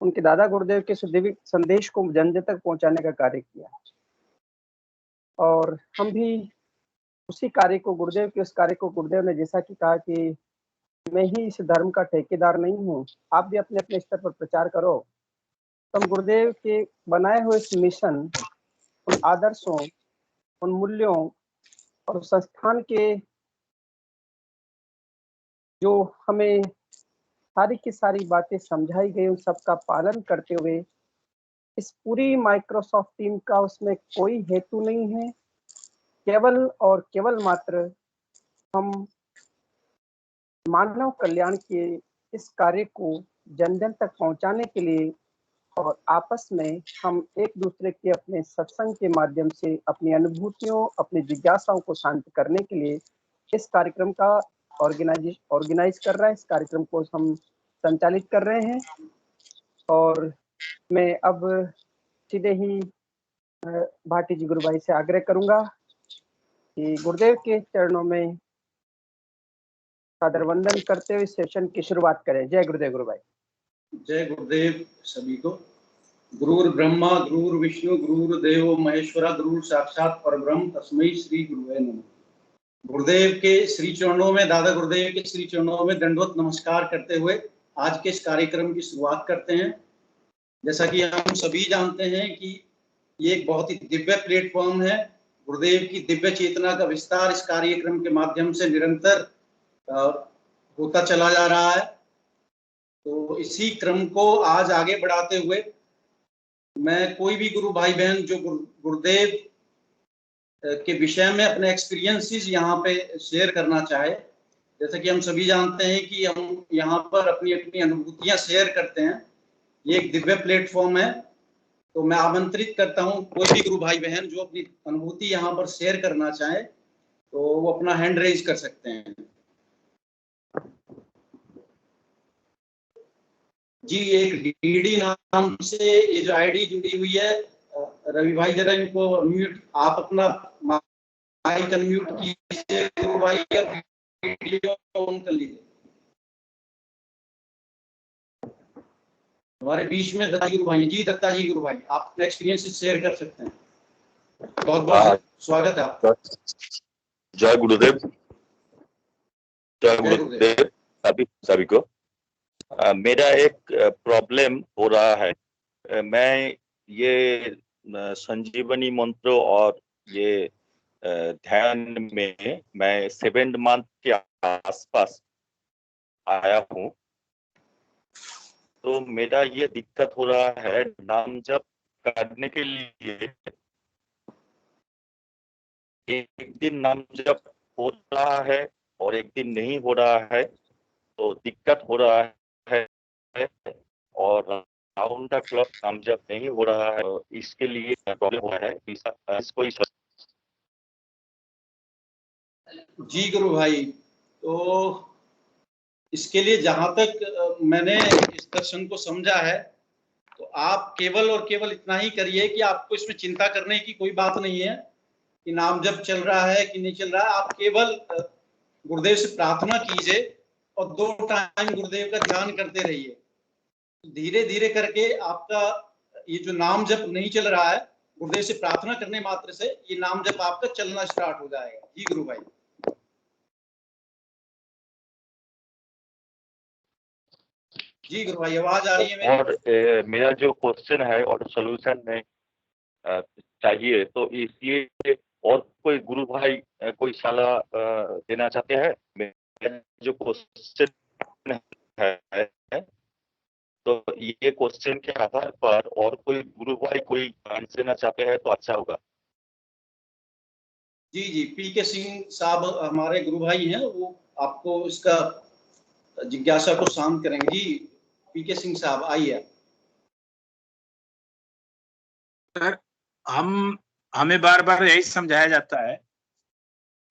उनके दादा गुरुदेव के संदेश को जन जन तक पहुंचाने का कार्य किया। और हम भी उसी कार्य को गुरुदेव ने जैसा कि कहा कि मैं ही इस धर्म का ठेकेदार नहीं हूँ, आप भी अपने अपने स्तर पर प्रचार करो। तो हम गुरुदेव के बनाए हुए इस मिशन, उन आदर्शों, उन मूल्यों और संस्थान के जो हमें सारी की सारी बातें समझाई गई, उन सबका पालन करते हुए इस पूरी माइक्रोसॉफ्ट टीम का उसमें कोई हेतु नहीं है, केवल और केवल मात्र हम मानव कल्याण के इस कार्य को जन जन तक पहुंचाने के लिए और आपस में हम एक दूसरे के अपने सत्संग के माध्यम से अपनी अनुभूतियों, अपनी जिज्ञासाओं को शांत करने के लिए इस कार्यक्रम का ऑर्गेनाइज कर रहा है। इस कार्यक्रम को हम संचालित कर रहे हैं। और मैं अब सीधे ही भाटी जी गुरु भाई से आग्रह करूंगा कि गुरुदेव के चरणों में सादर वंदन करते हुए सेशन की शुरुआत करें। जय गुरुदेव गुरु भाई। जय गुरुदेव सभी को। गुरुर् ब्रह्मा गुरुर् विष्णु गुरुर्देव महेश्वरा गुरु साक्षात परब्रह्म तस्मै श्री गुरुवे नमः। गुरुदेव के श्री चरणों में, दादा गुरुदेव के श्री चरणों में दंडवत नमस्कार करते हुए आज के इस कार्यक्रम की शुरुआत करते हैं। जैसा कि हम सभी जानते हैं कि ये एक बहुत ही दिव्य प्लेटफॉर्म है। गुरुदेव की दिव्य चेतना का विस्तार इस कार्यक्रम के माध्यम से निरंतर होता चला जा रहा है। तो इसी क्रम को आज आगे बढ़ाते हुए मैं कोई भी गुरु भाई बहन जो गुरुदेव के विषय में अपने एक्सपीरियंसेस यहाँ पे शेयर करना चाहे, जैसा कि हम सभी जानते हैं कि हम यहाँ पर अपनी अपनी अनुभूतियां शेयर करते हैं। ये एक दिव्य प्लेटफॉर्म है। तो मैं आमंत्रित करता हूँ कोई भी गुरु भाई बहन जो अपनी अनुभूति यहाँ पर शेयर करना चाहे तो वो अपना हैंड रेज कर सकते हैं। जी, एक डीडी नाम से ये जो आईडी जुड़ी हुई है, रवि भाई जरा इनको म्यूट, आप अपना माइक अनम्यूट कीजिए गुरु भाई, वीडियो ऑन कर लीजिए। हमारे बीच में दत्ता गुरु भाई जी, दत्ता जी गुरु भाई, आप अपने एक्सपीरियंस शेयर कर सकते हैं। बहुत बहुत स्वागत है आपका। जय गुरुदेव। जय गुरुदेव सभी को। मेरा एक प्रॉब्लम हो रहा है। मैं ये संजीवनी मंत्र और ये ध्यान में मैं 7 मंथ के आसपास आया हूँ। तो मेरा ये दिक्कत हो रहा है, नाम जप करने के लिए एक दिन नाम जप हो रहा है और एक दिन नहीं हो रहा है, तो दिक्कत हो रहा है। और राउंड द क्लॉक नाम जप नहीं हो रहा है, इसके लिए प्रॉब्लम हो रहा है। इसको जी गुरु भाई, तो इसके लिए जहां तक मैंने इस दर्शन को समझा है, तो आप केवल और केवल इतना ही करिए कि आपको इसमें चिंता करने की कोई बात नहीं है कि नाम जब चल रहा है कि नहीं चल रहा है। आप केवल गुरुदेव से प्रार्थना कीजिए और 2 टाइम गुरुदेव का ध्यान करते रहिए। धीरे धीरे करके आपका ये जो नाम जप नहीं चल रहा है, गुरुदेव से प्रार्थना करने मात्र से ये नाम जप आपका चलना स्टार्ट हो जाएगा। जी गुरु भाई। जी गुरु भाई, आवाज आ रही है मेरी? और मेरा जो क्वेश्चन है और सोल्यूशन में चाहिए, तो इसलिए और कोई गुरु भाई कोई सलाह देना चाहते हैं? मेरा जो क्वेश्चन है, तो ये क्वेश्चन के आधार पर और कोई गुरु भाई कोई आंसर देना चाहते हैं तो अच्छा होगा। जी जी, पीके सिंह साहब हमारे गुरु भाई हैं, वो आपको इसका जिज्ञासा को शांत करेंगे। जी पीके सिंह साहब आइए। सर, हमें बार बार यही समझाया जाता है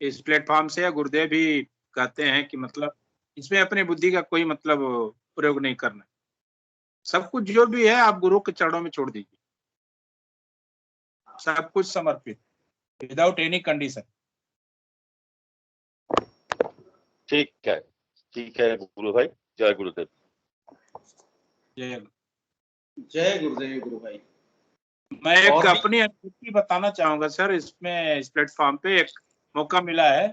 इस प्लेटफॉर्म से, या गुरुदेव भी कहते हैं कि मतलब इसमें अपनी बुद्धि का कोई मतलब प्रयोग नहीं करना। सब कुछ जो भी है आप गुरु के चरणों में छोड़ दीजिए, सब कुछ समर्पित, विदाउट एनी कंडीशन। ठीक है गुरु भाई। जय गुरुदेव। जय जय गुरुदेव गुरु भाई। मैं एक और भी- अपनी अनुभूति बताना चाहूंगा सर, इसमें इस प्लेटफॉर्म पे एक मौका मिला है।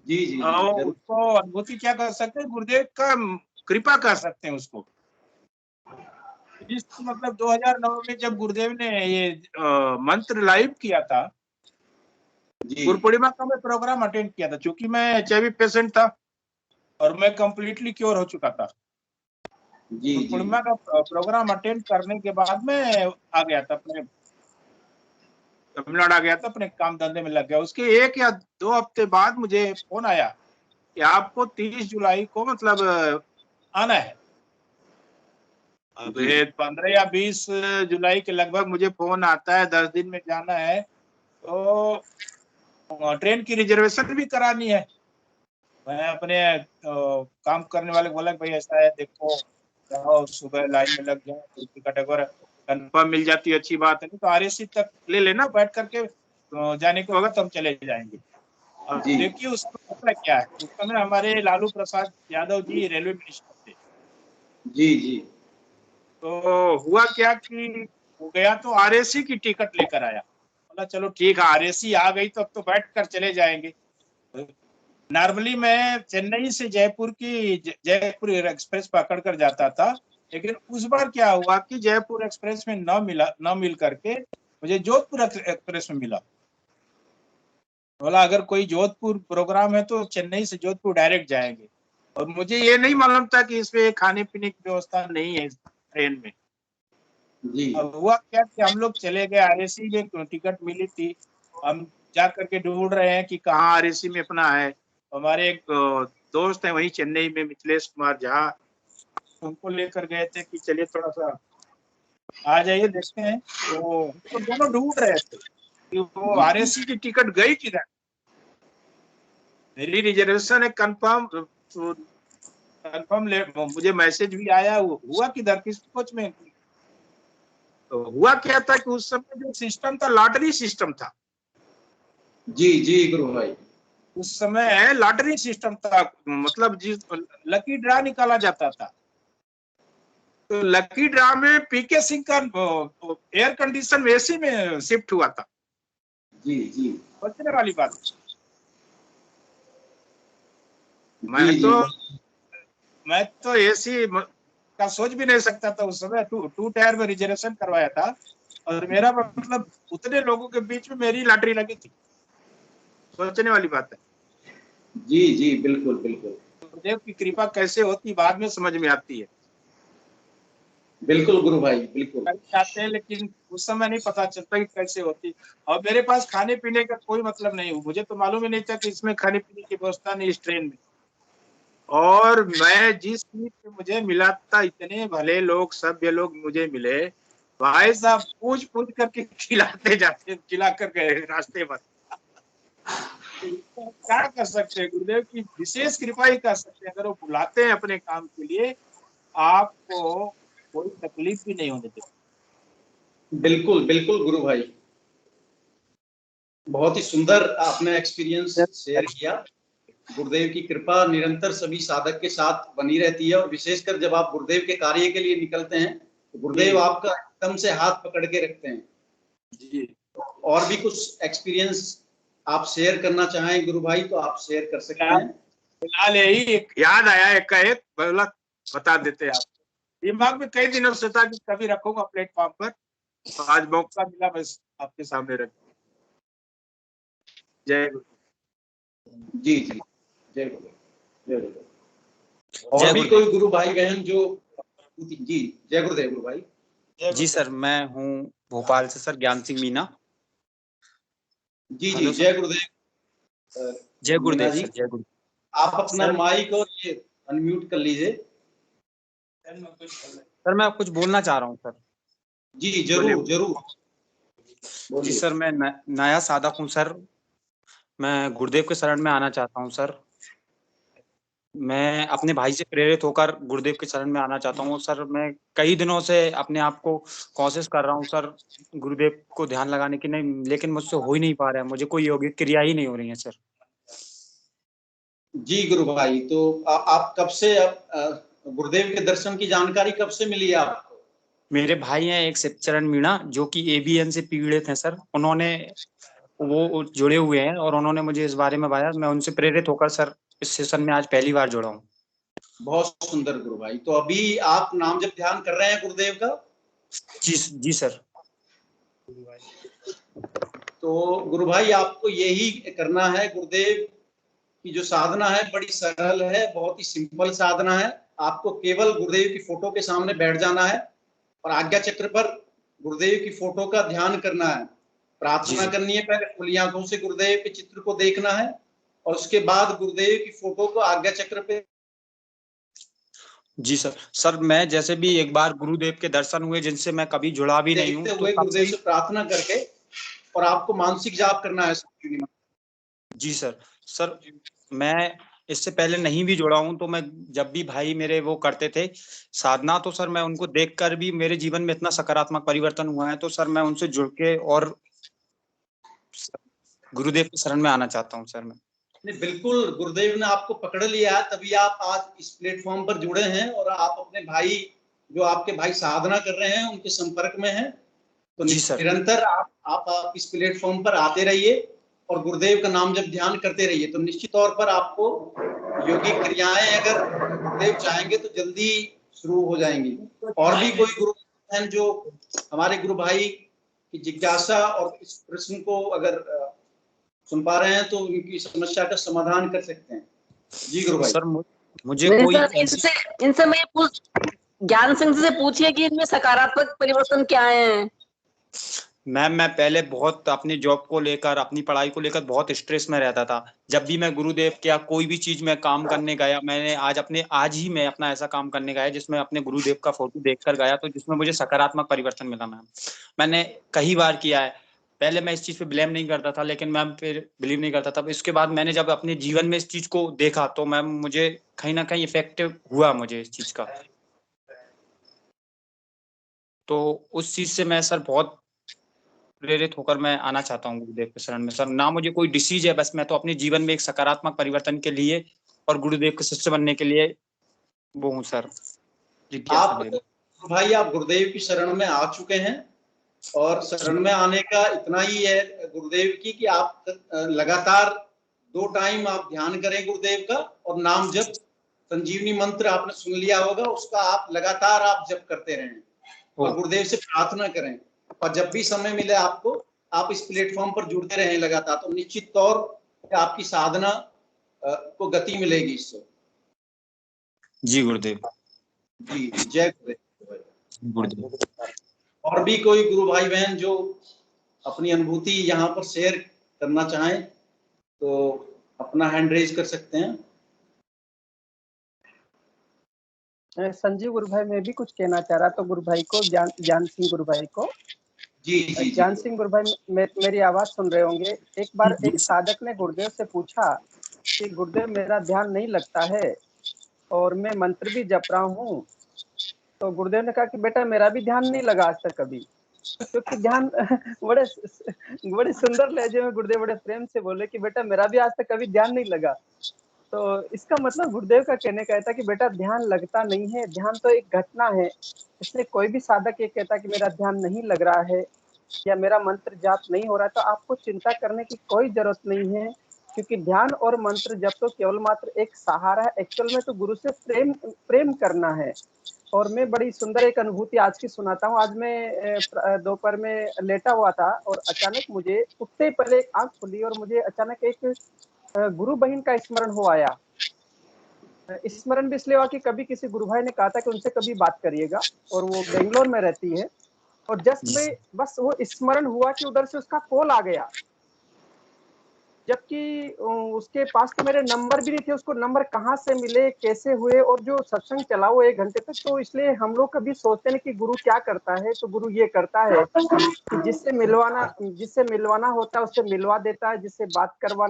जी जी जी और जरूर। उसको अनुभूति क्या कर सकते हैं, गुरुदेव का कृपा कर सकते हैं उसको। इस मतलब 2009 में जब गुरुदेव ने ये मंत्र लाइव किया था, जी गुरु पूर्णिमा का मैं प्रोग्राम अटेंड किया था, क्योंकि मैं HIV पेशेंट था और मैं कंप्लीटली क्योर हो चुका था। जी गुरु जी पूर्णिमा का प्रोग्राम अटेंड करने के बाद में आ गया था, अपने तमिलनाडु आ गया था, अपने काम धंधे में लग गया। उसके 1 या 2 हफ्ते बाद मुझे फोन आया कि आपको 30 जुलाई को मतलब आना है। अब जी। ये 15 या 20 जुलाई के लगभग मुझे फोन आता है, 10 दिन में जाना है, तो ट्रेन की रिजर्वेशन भी करानी है। मैं अपने काम करने वाले को बोला भाई ऐसा है, देखो जाओ सुबह लाइन में लग जाओ, टिकट अगर कंफर्म मिल जाती है अच्छी बात है, नहीं तो RAC तक ले लेना, बैठ करके जाने को होगा तो हम चले जाएंगे। अब जी देखिए उसमें मसला क्या है, उस समय हमारे लालू प्रसाद यादव जी रेलवे मिनिस्टर थे। जी जी तो हुआ क्या कि वो गया तो RAC की टिकट लेकर आया, बोला चलो ठीक है RAC आ गई तो अब तो बैठ कर चले जाएंगे। नॉर्मली मैं चेन्नई से जयपुर की जयपुर एक्सप्रेस पकड़ कर जाता था, लेकिन उस बार क्या हुआ कि जयपुर एक्सप्रेस में न मिल करके मुझे जोधपुर एक्सप्रेस में मिला। बोला अगर कोई जोधपुर प्रोग्राम है तो चेन्नई से जोधपुर डायरेक्ट जाएंगे, और मुझे ये नहीं मालूम था कि इसमें खाने पीने की व्यवस्था नहीं है इस ट्रेन में। जी अब हुआ क्या कि हम लोग चले गए, RAC में टिकट मिली थी, हम जा करके ढूंढ रहे हैं कि कहाँ RAC में अपना है। हमारे एक दोस्त है वही चेन्नई में, मिथिलेश कुमार झा, उनको लेकर गए थे कि चलिए थोड़ा सा आ जाइए देखते हैं। तो हम तो दोनों ढूंढ रहे थे कि वो जी RAC की टिकट गई किधर। मेरी रिजर्वेशन है कंफर्म, मुझे मैसेज भी आया, हुआ किधर, किस कोच में। तो हुआ क्या था कि उस समय जो सिस्टम था लॉटरी सिस्टम था। जी जी गुरु भाई। उस समय लॉटरी सिस्टम था, मतलब जिस लकी ड्रा निकाला जाता था। तो लकी ड्रा में PK सिंह का एयर कंडीशन AC में शिफ्ट हुआ था। जी जी सोचने वाली बात। जी जी मैं तो AC का सोच भी नहीं सकता था उस समय। टू टायर में रिजर्वेशन करवाया था, और मेरा मतलब उतने लोगों के बीच में मेरी लॉटरी लगी थी। सोचने वाली बात है। जी जी बिल्कुल बिल्कुल गुरुदेव की कृपा कैसे होती बाद में समझ में आती है। बिल्कुल गुरु भाई बिल्कुल। चाहते हैं लेकिन उस समय नहीं पता चलता कि कैसे होती। और मेरे पास खाने पीने का कोई मतलब नहीं, मुझे तो मालूम ही नहीं था कि इसमें खाने पीने की व्यवस्था नहीं इस ट्रेन में। और मैं जिस सीट पे मुझे मिला था, इतने भले लोग, सभ्य लोग मुझे मिले, भाई साहब पूछ पूछ करके खिलाते जाते, खिला कर गए रास्ते भर। क्या कर सकते हैं, गुरुदेव की विशेष कृपा ही कर सकते हैं। अगर वो बुलाते हैं अपने काम के लिए, आपको कोई तकलीफ भी नहीं होने देती। बिल्कुल बिल्कुल गुरु भाई, बहुत ही सुंदर आपने एक्सपीरियंस शेयर किया। गुरुदेव की कृपा निरंतर सभी साधक के साथ बनी रहती है, और विशेषकर जब आप गुरुदेव के कार्य के लिए निकलते हैं तो गुरुदेव आपका एकदम से हाथ पकड़ के रखते हैं। जी। और भी कुछ एक्सपीरियंस आप शेयर करना चाहें गुरु भाई तो आप शेयर कर सकते हैं। फिलहाल यही एक याद आया, एक बोला बता देते हैं आप। दिमाग में कई दिनों से था कि कभी रखूंगा प्लेटफॉर्म पर, तो आज मौका मिला, बस आपके सामने रख। जय गुरु। जी जी जय गुरुदेव जय गुरुदेव। और भी कोई गुरु भाई बहन जो, जी जय गुरुदेव गुरु भाई। जी सर, मैं हूँ भोपाल से सर, ज्ञान सिंह मीना। जी जी जय गुरुदेव। जय गुरुदेव मीना जी, सर, जय गुरुदेव। आप अपना माइक और ये अनम्यूट कर लीजिए। सर मैं कुछ बोलना चाह रहा हूँ सर। जी जरूर जरूर जी बोलिए। सर, मैं नया साधक हूँ सर। मैं गुरुदेव के शरण में आना चाहता हूँ सर। मैं अपने भाई से प्रेरित होकर गुरुदेव के शरण में आना चाहता हूँ सर। मैं कई दिनों से अपने आप को कोशिश कर रहा हूँ सर गुरुदेव को ध्यान लगाने की, नहीं, लेकिन मुझसे हो ही नहीं पा रहा है। मुझे कोई योगिक क्रिया ही नहीं हो रही है सर। जी गुरु भाई, तो आप कब से गुरुदेव के दर्शन की जानकारी कब से मिली है आपको? मेरे भाई हैं एक शिवचरण मीणा, जो कि एबीएन से पीड़ित हैं सर। उन्होंने वो जुड़े हुए हैं और उन्होंने मुझे इस बारे में बताया। मैं उनसे प्रेरित होकर सर इस सेशन में आज पहली बार जुड़ा हूँ। बहुत सुंदर गुरु भाई। तो अभी आप नाम जब ध्यान कर रहे हैं गुरुदेव का? जी सर। तो गुरु भाई आपको यही करना है। गुरुदेव की जो साधना है बड़ी सरल है, बहुत ही सिंपल साधना है। आपको केवल गुरुदेव की फोटो के सामने बैठ जाना है और आज्ञा चक्र पर गुरुदेव की फोटो का ध्यान करना है, प्रार्थना करनी है। पहले खुली आंखों से गुरुदेव के चित्र को देखना है और उसके बाद गुरुदेव की फोटो को आज्ञा चक्र पे। जी सर। सर मैं जैसे भी एक बार गुरुदेव के दर्शन हुए जिनसे मैं कभी जुड़ा भी नहीं हूँ, देखते हुए गुरुदेव से प्रार्थना करके और आपको मानसिक जाप करना है। जी सर। सर मैं इससे पहले नहीं भी जुड़ा हूँ, तो मैं जब भी भाई मेरे वो करते थे साधना, तो सर मैं उनको देखकर भी मेरे जीवन में इतना सकारात्मक परिवर्तन हुआ है। तो सर मैं उनसे जुड़ के और गुरुदेव की शरण में आना चाहता हूँ सर मैं। नहीं, बिल्कुल गुरुदेव ने आपको पकड़ लिया है, तभी आप आज इस प्लेटफॉर्म पर जुड़े हैं और आप अपने भाई, जो आपके भाई साधना कर रहे हैं, उनके संपर्क में हैं। तो निरंतर आप इस प्लेटफॉर्म पर आते रहिए और गुरुदेव का नाम जब ध्यान करते रहिए, तो निश्चित तौर पर आपको योगिक क्रियाएं अगर गुरुदेव चाहेंगे तो जल्दी शुरू हो जाएंगी। और भी कोई गुरु हैं जो हमारे गुरु भाई की जिज्ञासा और इस प्रश्न को अगर सुन पा रहे हैं तो उनकी समस्या का समाधान कर सकते हैं? जी गुरु भाई। सर मुझे कोई इनसे मैं ज्ञान सिंह से पूछिए कि इनमें सकारात्मक परिवर्तन क्या है। मैम मैं पहले बहुत अपनी जॉब को लेकर, अपनी पढ़ाई को लेकर बहुत स्ट्रेस में रहता था। जब भी मैं गुरुदेव क्या कोई भी चीज में काम करने गया, मैंने आज ही मैं अपना ऐसा काम करने गया जिसमें अपने गुरुदेव का फोटो देखकर गया, तो जिसमें मुझे सकारात्मक परिवर्तन मिला। मैम मैंने कई बार किया है। पहले मैं इस चीज पे ब्लेम नहीं करता था, लेकिन मैम फिर बिलीव नहीं करता था। इसके बाद मैंने जब अपने जीवन में इस चीज को देखा तो मैम मुझे कहीं ना कहीं इफेक्टिव हुआ मुझे इस चीज का। तो उस चीज से मैं सर बहुत प्रेरित होकर मैं आना चाहता हूँ गुरुदेव के शरण में। सर ना मुझे कोई डिसीज है, बस मैं तो अपने जीवन में एक सकारात्मक परिवर्तन के लिए और गुरुदेव के शिष्य बनने के लिए वो हूँ सर। आप भाई आप गुरुदेव की शरण में आ चुके हैं और शरण में आने का इतना ही है गुरुदेव की कि आप लगातार 2 टाइम आप ध्यान करें गुरुदेव का, और नाम जप संजीवनी मंत्र आपने सुन लिया होगा, उसका आप लगातार आप जप करते रहें और गुरुदेव से प्रार्थना करें। और जब भी समय मिले आपको, आप इस प्लेटफॉर्म पर जुड़ते रहें लगातार, तो निश्चित तौर पे आपकी साधना को गति मिलेगी इससे। जी गुरुदेव। जी जय गुरुदेव। और भी कोई गुरु भाई बहन जो अपनी अनुभूति यहाँ पर शेयर करना चाहें तो अपना हैंड रेज कर सकते हैं। संजीव गुरु भाई मैं भी कुछ कहना चाह रहा था गुरु भाई को, ज्ञान सिंह गुरु भाई को। जी ज्ञान सिंह गुरु भाई मेरी आवाज सुन रहे होंगे। एक बार एक साधक ने गुरुदेव से पूछा कि गुरुदेव मेरा ध्यान नहीं लगता है और मैं मंत्र भी जप रहा हूँ। तो गुरुदेव ने कहा कि बेटा मेरा भी ध्यान नहीं लगा आज तक कभी, क्योंकि ध्यान बड़े सुंदर लहजे में गुरुदेव बड़े प्रेम से बोले कि बेटा मेरा भी आज तक कभी ध्यान नहीं लगा। तो इसका मतलब गुरुदेव का कहने का था कि बेटा ध्यान लगता नहीं है, ध्यान तो एक घटना है। इसलिए कोई भी साधक ये कहता कि मेरा ध्यान नहीं लग रहा है या मेरा मंत्र जाप नहीं हो रहा, तो आपको चिंता करने की कोई जरूरत नहीं है, क्योंकि ध्यान और मंत्र जप तो केवल मात्र एक सहारा है। एक्चुअल में तो गुरु से प्रेम करना है। और मैं बड़ी सुंदर एक अनुभूति आज की सुनाता हूँ। आज मैं दोपहर में लेटा हुआ था और अचानक मुझे उठते ही पहले आंख खुली और मुझे अचानक एक गुरु बहन का स्मरण हो आया। स्मरण भी इसलिए हुआ कि कभी किसी गुरु भाई ने कहा था कि उनसे कभी बात करिएगा, और वो बेंगलोर में रहती है। और जस्ट में बस वो स्मरण हुआ कि उधर से उसका कॉल आ गया, जबकि उसके पास तो मेरे नंबर भी नहीं थे। उसको नंबर कहाँ से मिले, कैसे हुए, और जो सत्संग चला वो 1 घंटे तक। तो इसलिए हम लोग कभी सोचते हैं कि गुरु क्या करता है, तो गुरु ये करता है कि जिससे मिलवाना होता है उससे मिलवा देता है, जिससे बात करवा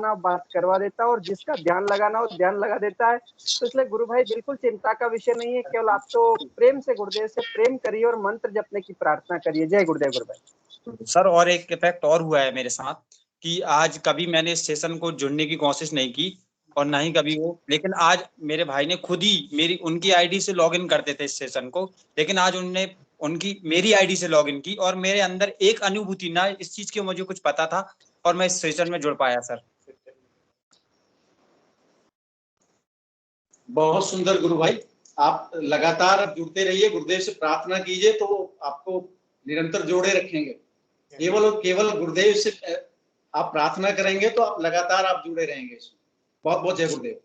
देता है, और जिसका ध्यान लगाना हो ध्यान लगा देता है। तो इसलिए गुरु भाई बिल्कुल चिंता का विषय नहीं है, केवल आप तो प्रेम से गुरुदेव से प्रेम करिए और मंत्र जपने की प्रार्थना करिए। जय गुरुदेव गुरु भाई। सर और एक इफेक्ट और हुआ है मेरे साथ कि आज कभी मैंने इस सेशन को जुड़ने की कोशिश नहीं की और ना ही कभी वो, लेकिन आज मेरे भाई ने खुद ही उनकी आईडी से लॉगिन करते थे इस सेशन को, लेकिन आज उनने उनकी मेरी आईडी से लॉगिन की और मेरे अंदर एक अनुभूति ना इस चीज की मुझे कुछ पता था और मैं इस सेशन में जुड़ पाया सर। बहुत सुंदर गुरु भाई, आप लगातार जुड़ते रहिए, गुरुदेव से प्रार्थना कीजिए तो आपको निरंतर जोड़े रखेंगे। केवल गुरुदेव से आप प्रार्थना करेंगे तो आप लगातार आप जुड़े रहेंगे इसमें। बहुत बहुत जय गुरुदेव।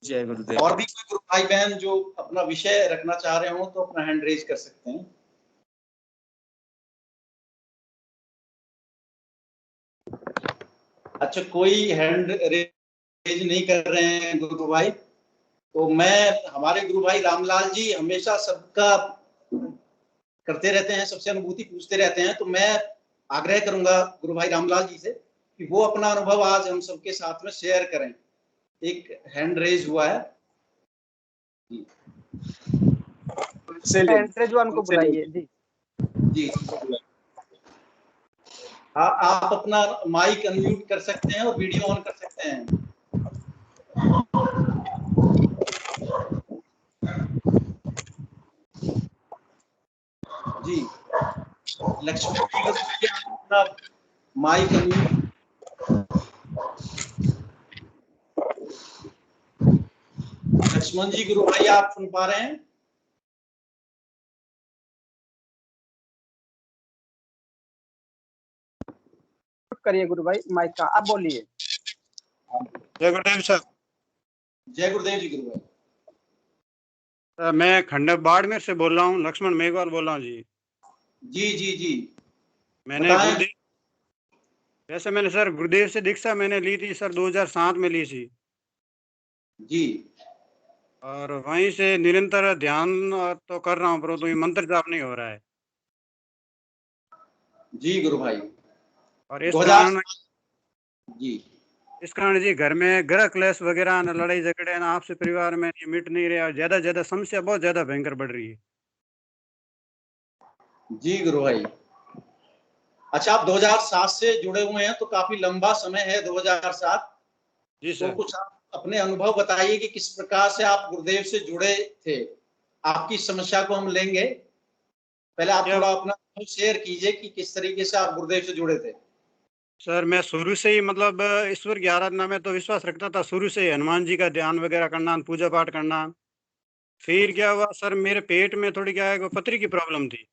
जय गुरुदेव। और भी कोई गुरु भाई बहन जो अपना विषय रखना चाह रहे हो तो अपना हैंड रेज कर सकते हैं। अच्छा, कोई हैंड रेज नहीं कर रहे हैं गुरु भाई, तो मैं, हमारे गुरु भाई रामलाल जी हमेशा सबका करते रहते हैं, सबसे अनुभूति पूछते रहते हैं, तो मैं आग्रह करूंगा गुरु भाई रामलाल जी से कि वो अपना अनुभव आज हम सबके साथ में शेयर करें। एक हैंड रेज हुआ है, हैंड रेज वन को बुलाइए जी। जी आप अपना माइक अनम्यूट कर सकते हैं और वीडियो ऑन कर सकते हैं। जी लक्ष्मण जी अपना माइक अनम्यूट। लक्ष्मण जी गुरु भाई आप सुन पा रहे हैं? करिए गुरु भाई माइक का, आप बोलिए। जय गुरुदेव सर। जय गुरुदेव जी गुरु भाई। मैं खंडक बाड़मेर से बोल रहा हूँ, लक्ष्मण मेघवाल बोल रहा हूँ जी। जी जी जी मैंने गुरुदेव, वैसे मैंने सर गुरुदेव से दीक्षा मैंने ली थी सर 2007 में ली थी जी, और वहीं से निरंतर ध्यान तो कर रहा हूँ परंतु ये मंत्र जाप नहीं हो रहा है। जी गुरु भाई। और इस कारण जी घर में ग्रह क्लेश वगैरह न लड़ाई झगड़े न आपसे परिवार में मिट नहीं रहे और ज्यादा समस्या बहुत ज्यादा भयंकर बढ़ रही है। जी गुरु भाई। अच्छा, आप 2007 से जुड़े हुए हैं तो काफी लंबा समय है 2007। जी सर। तो कुछ आप अपने अनुभव बताइए कि किस प्रकार से आप गुरुदेव से जुड़े थे। आपकी समस्या को हम लेंगे, पहले आप थोड़ा अपना शेयर कीजिए कि किस तरीके से आप गुरुदेव से जुड़े थे। सर मैं शुरू से ही मतलब ईश्वर की आराधना में तो विश्वास रखता था, शुरू से हनुमान जी का ध्यान वगैरह करना, पूजा पाठ करना। फिर क्या हुआ सर, मेरे पेट में थोड़ी क्या है पथरी की प्रॉब्लम थी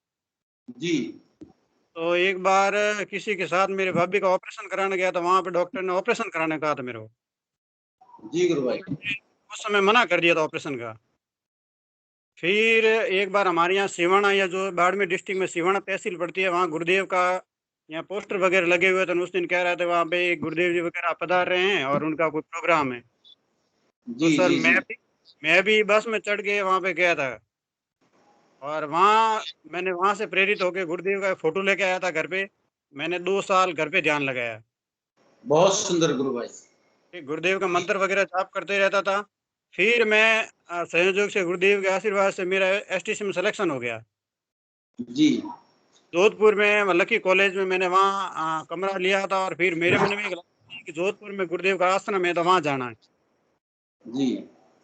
जी। तो एक बार किसी के साथ मेरे भाभी का ऑपरेशन कराने गया था, वहां पे डॉक्टर ने ऑपरेशन कराने कहा था मेरे को। जी गुरु भाई। उस समय मना कर दिया था ऑपरेशन का। फिर एक बार हमारे यहाँ सिवाना, या जो बाड़मेर डिस्ट्रिक्ट में सिवाना तहसील पड़ती है, वहाँ गुरुदेव का यहाँ पोस्टर वगैरह लगे हुए थे। उस दिन कह रहे थे वहाँ पे गुरुदेव जी वगैरह पधार रहे हैं और उनका कोई प्रोग्राम है। तो सर मैं भी बस में चढ़ के वहाँ पे गया था और मैंने वहाँ से प्रेरित होकर गुरुदेव का फोटो लेके आया था घर पे। मैंने 2 साल घर पे ध्यान लगाया। बहुत सुंदर गुरु भाई। गुरुदेव का मंत्र वगैरह जाप करते रहता था। फिर मैं संयोग से गुरुदेव के आशीर्वाद से मेरा एसटीसी में सिलेक्शन हो गया जी। जोधपुर में लकी कॉलेज में। मैंने वहाँ कमरा लिया था और फिर मेरे मन में एक कि जोधपुर में गुरुदेव का आश्रम है तो वहाँ जाना है। जी।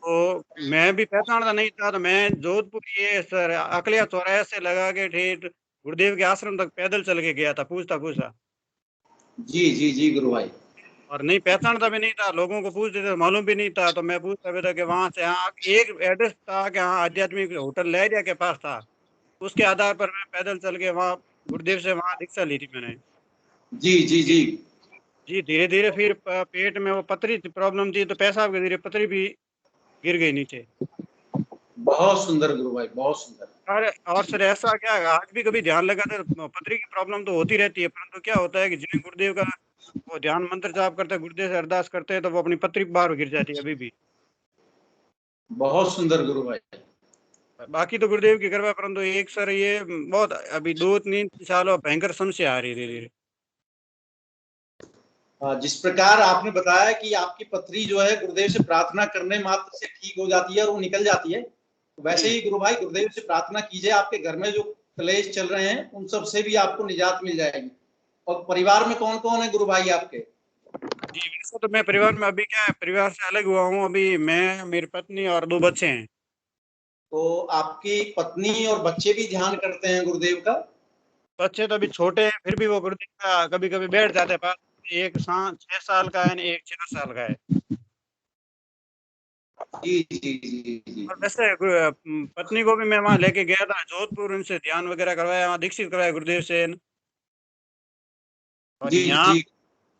तो मैं भी पहचानता नहीं था, तो मैं जोधपुर ये सर अकलिया चौराहे से लगा के ठेठ गुरुदेव के आश्रम तक पैदल चल के गया था पूछता। जी जी जी गुरु भाई। और नहीं पहचानता भी नहीं था, लोगों को पूछते थे मालूम भी नहीं था। तो मैं पूछता भी था कि वहाँ से यहाँ एक एड्रेस था कि हाँ आध्यात्मिक होटल लहरिया के पास था। उसके आधार पर मैं पैदल चल के वहाँ गुरुदेव से वहाँ दीक्षा ली थी मैंने। जी जी जी जी धीरे धीरे फिर पेट में वो पथरी प्रॉब्लम थी तो पेशाब के धीरे पथरी भी गिर गई नीचे। बहुत सुंदर गुरु भाई, बहुत सुंदर। और सर ऐसा क्या आज भी कभी ध्यान लगाते तो पथरी की प्रॉब्लम तो होती रहती है, परंतु क्या होता है कि जिन्हें गुरुदेव का वो ध्यान मंत्र जाप करते हैं, गुरुदेव से अरदास करते हैं, तो वो अपनी पथरी बाहर गिर जाती है अभी भी। बहुत सुंदर गुरु भाई। बाकी तो गुरुदेव की कृपा, परंतु एक सर ये बहुत अभी 2-3 सालों भयंकर समस्या आ रही है धीरे धीरे। जिस प्रकार आपने बताया कि आपकी पथरी जो है गुरुदेव से प्रार्थना करने मात्र से ठीक हो जाती है और वो निकल जाती है, तो वैसे ही गुरु भाई गुरुदेव से प्रार्थना कीजिए, आपके घर में जो क्लेश चल रहे हैं उन सब से भी आपको निजात मिल जाएगी। और परिवार में कौन कौन है गुरु भाई आपके? जी वैसे तो मैं परिवार में अभी क्या है, परिवार से अलग हुआ हूँ अभी। मैं, मेरी पत्नी और 2 बच्चे हैं। तो आपकी पत्नी और बच्चे भी ध्यान करते हैं गुरुदेव का? बच्चे तो अभी छोटे हैं, फिर भी वो गुरुदेव का कभी कभी बैठ जाते हैं पास। एक 6 साल का है, एक 4 साल का है। जी जी जी जी। और वैसे पत्नी को भी मैं वहाँ लेके गया था जोधपुर, उनसे ध्यान वगैरह करवाया, वहाँ दीक्षित करवाया गुरुदेव से। और जी यहाँ जी।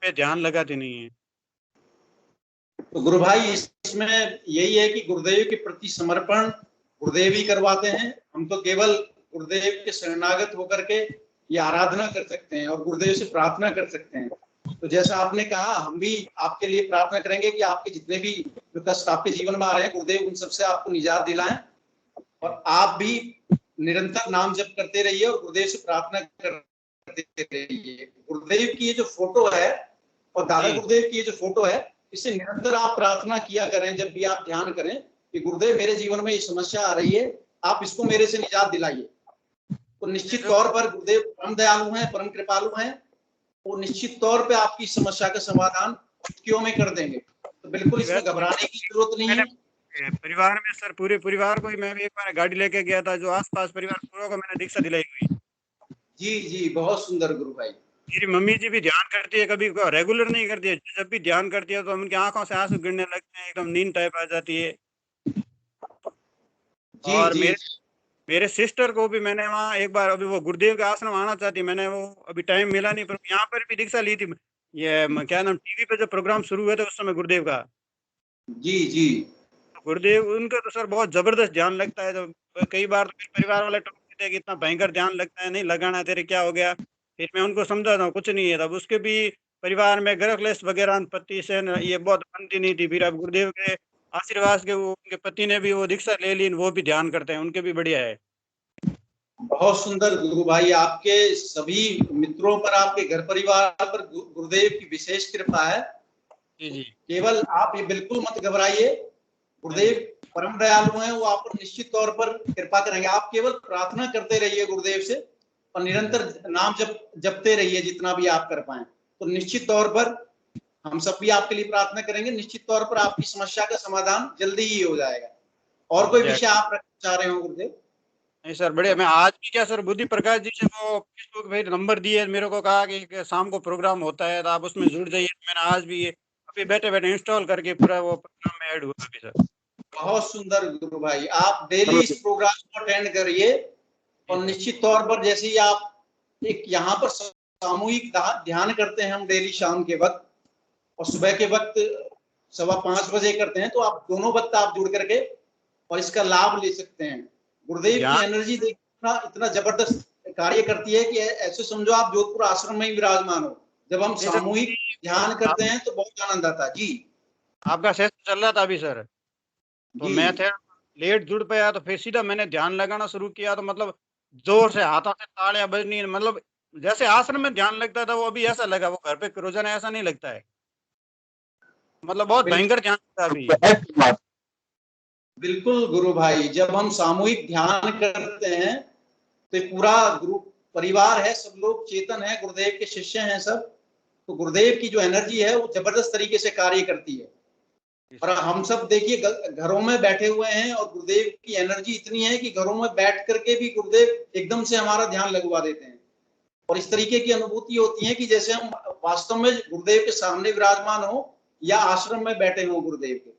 पे ध्यान लगाते नहीं है। तो गुरु भाई इसमें यही है कि गुरुदेव के प्रति समर्पण गुरुदेव ही करवाते हैं। हम तो केवल गुरुदेव के शरणागत होकर के ये आराधना कर सकते हैं और गुरुदेव से प्रार्थना कर सकते हैं। तो जैसा आपने कहा, हम भी आपके लिए प्रार्थना करेंगे कि आपके जितने भी जो कष्ट आपके जीवन में आ रहे हैं, गुरुदेव उन सबसे आपको निजात दिलाएं और आप भी निरंतर नाम जप करते रहिए और गुरुदेव से प्रार्थना करते रहिए। गुरुदेव की ये जो फोटो है और दादा गुरुदेव की ये जो फोटो है, इससे निरंतर आप प्रार्थना किया करें। जब भी आप ध्यान करें कि गुरुदेव मेरे जीवन में ये समस्या आ रही है, आप इसको मेरे से निजात दिलाइए। तो निश्चित तौर पर गुरुदेव परम दयालु हैं, परम कृपालु हैं, वो निश्चित तौर पे आपकी समस्या का समाधान चुटकियों में कर देंगे। तो बिल्कुल इसमें घबराने की जरूरत नहीं है। परिवार में सर, पूरे परिवार को ही मैं भी एक बार गाड़ी लेके गया था, जो आसपास परिवार पूरा को मैंने दीक्षा दिलाई हुई। जी जी, बहुत सुंदर गुरु भाई। मेरी मम्मी जी भी ध्यान करती है, कभी रेगुलर नहीं करती है, जब भी ध्यान करती है तो उनकी आंखों से आंसू गिरने लगते हैं, एकदम नींद टाइप आ जाती है। जी और जी। मेरे सिस्टर को भी मैंने वहाँ एक बार, अभी वो गुरुदेव के आश्रम आना चाहती, मैंने वो अभी टाइम मिला नहीं, पर यहाँ पर भी दीक्षा ली थी। ये क्या नाम, टीवी पे जो प्रोग्राम शुरू हुए थे उस समय गुरुदेव का। जी जी। तो गुरुदेव उनका तो सर बहुत जबरदस्त ध्यान लगता है। तो कई बार तो मेरे परिवार वाले टोकते थे कि इतना भयंकर ध्यान लगता है, नहीं लगाना, तेरे क्या हो गया। फिर मैं उनको समझाता हूँ कुछ नहीं है। तब उसके भी परिवार में ग्रह क्लेश वगैरह पति से ये बहुत बनती नहीं थी। फिर अब गुरुदेव के आशीर्वाद के वो उनके पति ने भी वो दीक्षा ले ली, वो भी ध्यान करते हैं, उनके भी बढ़िया है। बहुत सुंदर गुरु भाई, आपके सभी मित्रों पर, आपके घर परिवार पर गुरुदेव की विशेष कृपा है। जी जी। केवल आप ये बिल्कुल मत घबराइए, गुरुदेव परम दयालु हैं, वो आप पर निश्चित तौर पर कृपा करेंगे। आप केवल प्रार्थना करते रहिए गुरुदेव से और निरंतर नाम जपते रहिए जितना भी आप कर पाए। तो निश्चित तौर पर हम सब भी आपके लिए प्रार्थना करेंगे। निश्चित तौर पर आपकी समस्या का समाधान जल्दी ही हो जाएगा। और कोई विषय आप रखना चाह रहे हो गुरुदेव? नहीं सर, बढ़िया। मैं आज भी क्या सर, बुद्धि प्रकाश जी से वो फेसबुक पे नंबर दिए, मेरे को कहा कि शाम को प्रोग्राम होता है तो आप उसमें जुड़ जाइए। मैंने आज भी अभी बैठे बैठे इंस्टॉल करके पूरा वो प्रोग्राम में ऐड हुआ अभी सर। बहुत सुंदर गुरु भाई, आप डेली इस प्रोग्राम को अटेंड करिए और निश्चित तौर पर जैसे ही आप एक यहाँ पर सामूहिक ध्यान करते हैं हम डेली शाम के वक्त और सुबह के वक्त 5:15 बजे करते हैं, तो आप दोनों वक्त आप जुड़ करके और इसका लाभ ले सकते हैं। गुरुदेव की एनर्जी देखना इतना जबरदस्त कार्य करती है कि ऐसे समझो आप जोधपुर आश्रम में ही विराजमान हो। जब हम सामूहिक ध्यान करते हैं तो बहुत आनंद आता है। जी, आपका सेशन चल रहा था अभी सर, तो मैं थे लेट जुड़ पाया, तो फिर सीधा मैंने ध्यान लगाना शुरू किया। तो मतलब जोर से हाथों से तालियां बजनी, मतलब जैसे आश्रम में ध्यान लगता था वो अभी ऐसा लगा, वो घर पे रोजाना ऐसा नहीं लगता है। मतलब बहुत भयंकर ध्यान था अभी। बिल्कुल गुरु भाई, जब हम सामूहिक ध्यान करते हैं तो पूरा गुरु परिवार है, सब लोग चेतन है, गुरुदेव के शिष्य हैं सब, तो गुरुदेव की जो एनर्जी है वो जबरदस्त तरीके से कार्य करती है। और हम सब देखिए घरों में बैठे हुए हैं और गुरुदेव की एनर्जी इतनी है कि घरों में बैठ करके भी गुरुदेव एकदम से हमारा ध्यान लगवा देते हैं और इस तरीके की अनुभूति होती है कि जैसे हम वास्तव में गुरुदेव के सामने विराजमान हो या आश्रम में बैठे हो गुरुदेव के।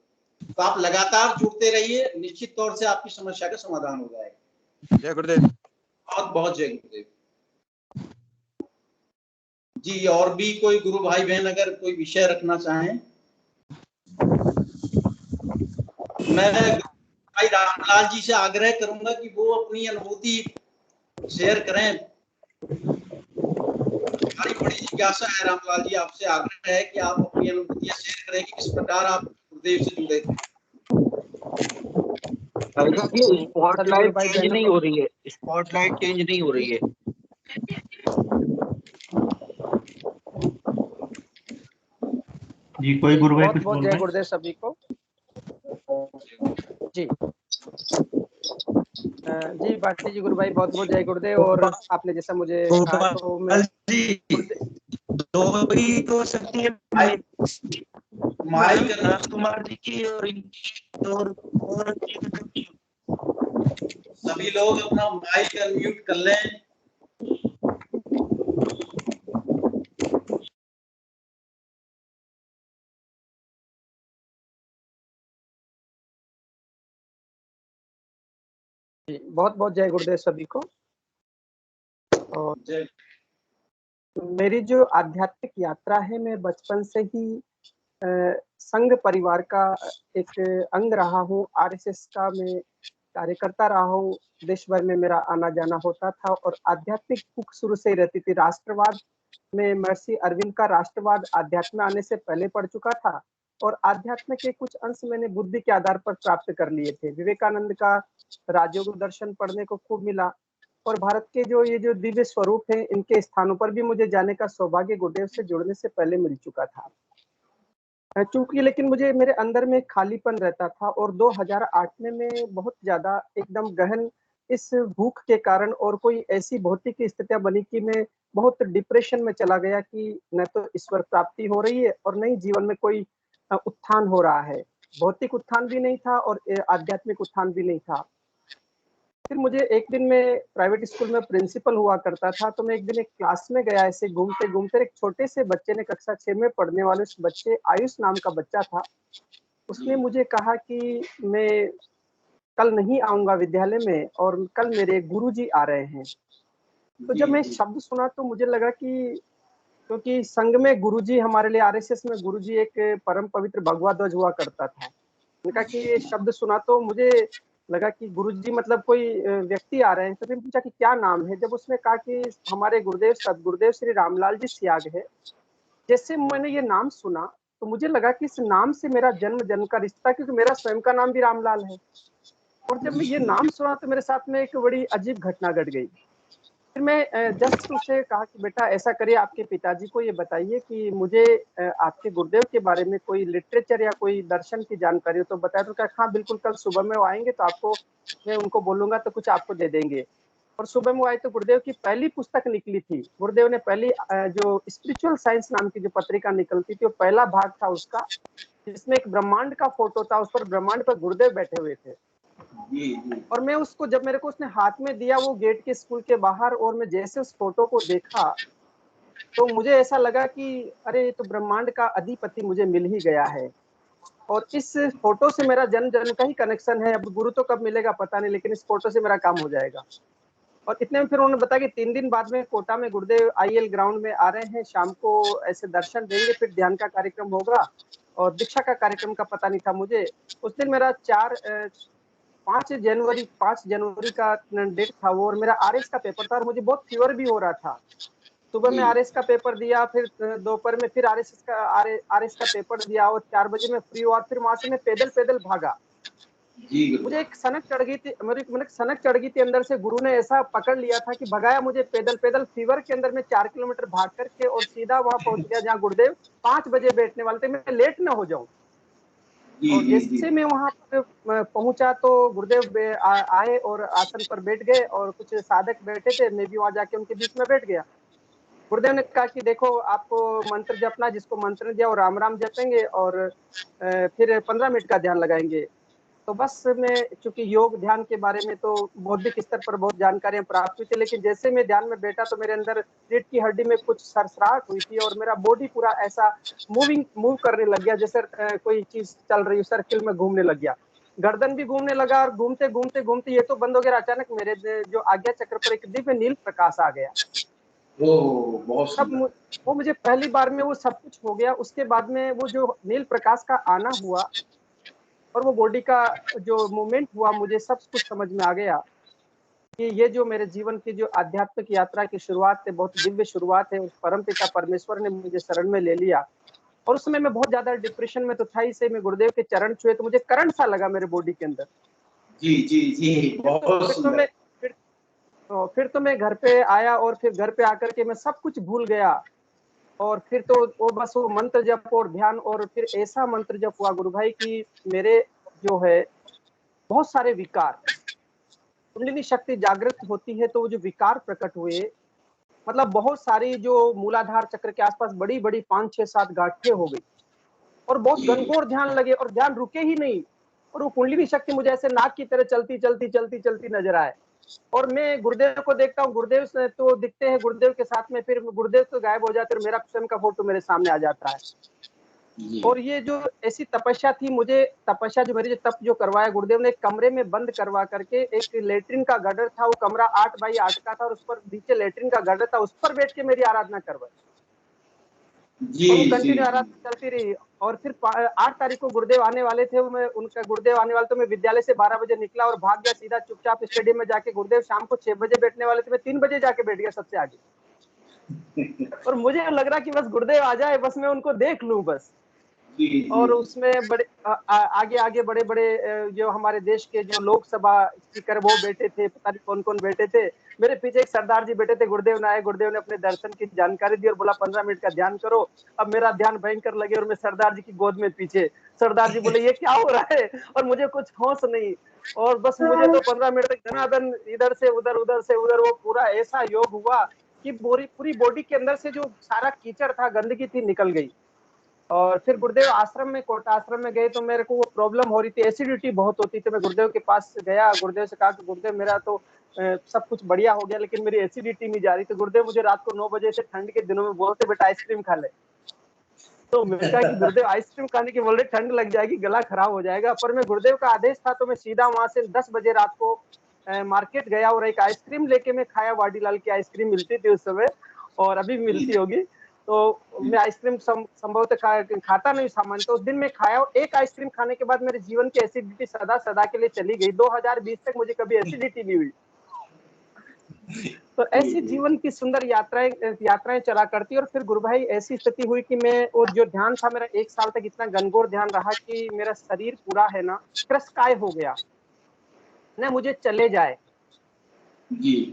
तो आप लगातार जुड़ते रहिए, निश्चित तौर से आपकी समस्या का समाधान हो जाएगा। जय गुरुदेव। बहुत बहुत जय गुरुदेव जी। और भी कोई गुरु भाई बहन अगर कोई विषय रखना चाहें? मैं भाई रामलाल जी से आग्रह करूंगा कि वो अपनी अनुभूति शेयर करें। हमारी बड़ी जिज्ञासा है रामलाल जी, आपसे आग्रह है कि आप अपनी अनुभूतियां शेयर करें कि किस प्रकार आप गुरुदेव से जुड़े थे। स्पॉटलाइट चेंज नहीं हो रही है, स्पॉटलाइट चेंज नहीं हो रही है। जी, कोई गुरु भाई कुछ बोल रहे हैं? गुरुदेव सभी को जी। जी बाटी जी, गुरु भाई बहुत बहुत जय गुरुदेव। और आपने जैसा मुझे कहा तो मैं दो ही तो सकती है माइक राजकुमार जी की और सभी लोग अपना माइक अनम्यूट कर लें। बहुत बहुत जय गुरुदेव सभी को। और जय। मेरी जो आध्यात्मिक यात्रा है, मैं बचपन से ही संघ परिवार का एक अंग रहा हूँ। आरएसएस का मैं कार्यकर्ता रहा हूँ। देश भर में मेरा आना जाना होता था और आध्यात्मिक भूख शुरू से ही रहती थी। राष्ट्रवाद में महर्षि अरविंद का राष्ट्रवाद अध्यात्म आने से पहले पढ़ चुका था और अध्यात्म के कुछ अंश मैंने बुद्धि के आधार पर प्राप्त कर लिए थे। विवेकानंद का राजयोग दर्शन पढ़ने को खूब मिला और भारत के ये जो दिव्य स्वरूप है, इनके स्थानों पर भी मुझे जाने का सौभाग्य गुरुदेव से जुड़ने से पहले मिल चुका था। चूंकि लेकिन मुझे मेरे अंदर में खालीपन रहता था और 2008 में मैं बहुत ज्यादा एकदम गहन इस भूख के कारण और कोई ऐसी भौतिक स्थितियां बनी कि मैं बहुत डिप्रेशन में चला गया कि न तो ईश्वर प्राप्ति हो रही है और न ही जीवन में कोई उत्थान हो रहा है। भौतिक उत्थान भी नहीं था और आध्यात्मिक उत्थान भी नहीं था। फिर मुझे एक दिन में प्राइवेट स्कूल में प्रिंसिपल हुआ करता था, तो मैं एक दिन एक क्लास में गया, ऐसे घूमते घूमते एक छोटे से बच्चे ने, कक्षा 6 में पढ़ने वाले उस बच्चे, आयुष नाम का बच्चा था, उसने मुझे कहा कि मैं कल नहीं आऊंगा विद्यालय में और कल मेरे गुरुजी आ रहे हैं। तो जब मैं शब्द सुना तो मुझे लगा कि क्योंकि संघ में गुरुजी हमारे लिए, आरएसएस में गुरुजी एक परम पवित्र भगवा ध्वज हुआ करता था। मैंने कहा कि ये शब्द सुना तो मुझे लगा कि गुरुजी मतलब कोई व्यक्ति आ रहे हैं। तो फिर पूछा कि क्या नाम है। जब उसने कहा कि हमारे गुरुदेव सदगुरुदेव श्री रामलाल जी सियाग है, जैसे मैंने ये नाम सुना तो मुझे लगा कि इस नाम से मेरा जन्म जन्म का रिश्ता, क्योंकि मेरा स्वयं का नाम भी रामलाल है। और जब मैं ये नाम सुना तो मेरे साथ में एक बड़ी अजीब घटना घट गई। फिर मैं जस्ट उसे कहा कि बेटा ऐसा करिए, आपके पिताजी को ये बताइए कि मुझे आपके गुरुदेव के बारे में कोई लिटरेचर या कोई दर्शन की जानकारी हो तो बताया। तो कहा हाँ बिल्कुल, कल सुबह में वो आएंगे तो आपको, मैं उनको बोलूंगा तो कुछ आपको दे देंगे। और सुबह में आए तो गुरुदेव की पहली पुस्तक निकली थी। गुरुदेव ने पहली जो स्पिरिचुअल साइंस नाम की जो पत्रिका निकलती थी, वो पहला भाग था उसका, जिसमें एक ब्रह्मांड का फोटो था, उस पर ब्रह्मांड पर गुरुदेव बैठे हुए थे। और मैं उसको, जब मेरे को उसने हाथ में दिया वो गेट के स्कूल के बाहर, और मैं जैसे उस फोटो को देखा तो मुझे ऐसा लगा कि अरे ये तो ब्रह्मांड का अधिपति मुझे मिल ही गया है। और इस फोटो से मेरा जन्म जन्म का ही कनेक्शन है। अब गुरु तो कब मिलेगा पता नहीं, लेकिन इस फोटो से मेरा काम हो जाएगा। और इतने में फिर उन्होंने बताया कि 3 दिन बाद में कोटा में गुरुदेव आईएल ग्राउंड में आ रहे हैं, शाम को ऐसे दर्शन देंगे, फिर ध्यान का कार्यक्रम होगा और दीक्षा का कार्यक्रम का पता नहीं था मुझे। उस दिन मेरा 5 जनवरी का डेट था वो, और मेरा आरएस का पेपर था और मुझे बहुत फीवर भी हो रहा था। सुबह में आरएस का पेपर दिया, फिर दोपहर में फिर आरएस का पेपर दिया और 4 बजे में फ्री हुआ। फिर वहां से मैं पैदल भागा। मुझे एक सनक चढ़ गई थी, सनक चढ़ गई थी अंदर से। गुरु ने ऐसा पकड़ लिया था कि भगाया मुझे पैदल फीवर के अंदर में 4 किलोमीटर भाग करके, और सीधा वहां पहुंच गया जहाँ गुरुदेव 5 बजे बैठने वाले थे, मैं लेट ना हो जाऊं। और जैसे मैं वहां पर पहुंचा तो गुरुदेव आए और आसन पर बैठ गए और कुछ साधक बैठे थे, मैं भी वहां जाके उनके बीच में बैठ गया। गुरुदेव ने कहा कि देखो आपको मंत्र जपना, जिसको मंत्र दिया वो राम राम जपेंगे और फिर 15 मिनट का ध्यान लगाएंगे। तो बस मैं, चूंकि योग ध्यान के बारे में तो बौद्धिक स्तर पर बहुत जानकारियां प्राप्त हुई थी, लेकिन जैसे मैं ध्यान में बैठा तो मेरे अंदर रीढ़ की हड्डी में कुछ सरसराहट हुई थी और मेरा बॉडी पूरा ऐसा मूव करने लग गया, जैसे कोई चीज चल रही है, सर्किल में घूमने लग गया। गर्दन भी घूमने लगा और घूमते घूमते घूमते ये तो बंद हो गया। अचानक मेरे जो आज्ञा चक्र पर एक दिव्य नील प्रकाश आ गया। सब वो मुझे पहली बार में वो सब कुछ हो गया। उसके बाद में वो जो नील प्रकाश का आना हुआ और वो बॉडी का जो मूवमेंट हुआ, मुझे सब कुछ समझ में आ गया कि ये जो मेरे जीवन की जो आध्यात्मिक यात्रा की शुरुआत है, बहुत दिव्य शुरुआत है। उस परमपिता परमेश्वर ने मुझे शरण में ले लिया। और उस समय मैं बहुत ज्यादा डिप्रेशन में तो था ही से, मैं गुरुदेव के चरण छुए तो मुझे करंट सा लगा मेरे बॉडी के अंदर। फिर तो मैं घर पे आया और फिर घर पे आकर के मैं सब कुछ भूल गया। और फिर तो वो बस वो मंत्र जप और ध्यान, और फिर ऐसा मंत्र जप हुआ गुरु भाई की मेरे जो है बहुत सारे विकार, कुंडलिनी शक्ति जागृत होती है तो वो जो विकार प्रकट हुए, मतलब बहुत सारी जो मूलाधार चक्र के आसपास बड़ी बड़ी 5, 6, 7 गांठें हो गई और बहुत घनघोर ध्यान लगे और ध्यान रुके ही नहीं। और वो कुंडली शक्ति मुझे ऐसे नाक की तरह चलती चलती चलती चलती नजर आए। और मैं गुरुदेव को देखता हूँ, गुरुदेव से तो दिखते हैं, गुरुदेव के साथ में फिर गुरुदेव तो गायब हो जाते और मेरा स्वयं का फोटो मेरे सामने आ जाता है। और ये जो ऐसी तपस्या थी, मुझे तपस्या जो मेरी जो तप जो करवाया गुरुदेव ने, एक कमरे में बंद करवा करके, एक लेटरिन का गड्ढर था, वो कमरा 8 बाई 8 का था और उस पर नीचे लेटरिन का गड्ढर था, उस पर बैठ के मेरी आराधना करवाई। और वो कंटिन्यू आराधना चलती रही। और फिर 8 तारीख को गुरुदेव आने वाले थे, मैं उनका गुरुदेव आने वाले, तो मैं विद्यालय से 12 बजे निकला और भाग गया सीधा चुपचाप स्टेडियम में जाके। गुरुदेव शाम को 6 बजे बैठने वाले थे, मैं 3 बजे जाके बैठ गया सबसे आगे। और मुझे लग रहा कि बस गुरुदेव आ जाए, बस मैं उनको देख लूं बस। और उसमें बड़े आगे आगे बड़े बड़े जो हमारे देश के जो लोकसभा स्पीकर वो बैठे थे, पता नहीं कौन कौन बैठे थे। मेरे पीछे एक सरदार जी बैठे थे, गुरुदेव ने आए, गुरुदेव ने अपने दर्शन की जानकारी दी और बोला 15 मिनट का ध्यान करो। अब मेरा ध्यान भयंकर लगे और मैं सरदार जी की गोद में पीछे। सरदार जी बोले ये क्या हो रहा है, और मुझे कुछ होश नहीं। और बस मुझे तो 15 मिनट तक धनाधन इधर से उधर, उधर से उधर, वो पूरा ऐसा योग हुआ कि पूरी बॉडी के अंदर से जो सारा कीचड़ था, गंदगी थी, निकल गई। और फिर गुरुदेव आश्रम में, कोटा आश्रम में गए तो मेरे को वो प्रॉब्लम हो रही थी, एसिडिटी बहुत होती थी। मैं गुरुदेव के पास गया, गुरुदेव से कहा कि गुरुदेव मेरा तो सब कुछ बढ़िया हो गया, लेकिन मेरी एसिडिटी नहीं जा रही। तो गुरुदेव मुझे रात को 9 बजे से ठंड के दिनों में बोलते बेटा आइसक्रीम खा ले। तो मैंने कहा कि गुरुदेव आइसक्रीम खाने की बोल रहे, ठंड लग जाएगी, गला खराब हो जाएगा। पर मैं गुरुदेव का आदेश था तो मैं सीधा वहां से 10 बजे रात को मार्केट गया और एक आइसक्रीम लेके मैं खाया। वाडीलाल की आइसक्रीम मिलती थी उस समय, और अभी मिलती होगी। तो मैं आइसक्रीम संभवतः खाता नहीं सामान्य, तो उस दिन मैं खाया और एक आइसक्रीम खाने के बाद मेरे जीवन की एसिडिटी सदा सदा के लिए चली गई। 2020 तक मुझे कभी एसिडिटी नहीं हुई। तो ऐसी जीवन की सुंदर यात्राएं चला करती। और फिर गुरु भाई ऐसी स्थिति हुई कि मैं, और जो ध्यान था मेरा 1 साल तक इतना घनघोर ध्यान रहा कि मेरा शरीर पूरा है ना क्रशकाय हो गया, न मुझे चले जाए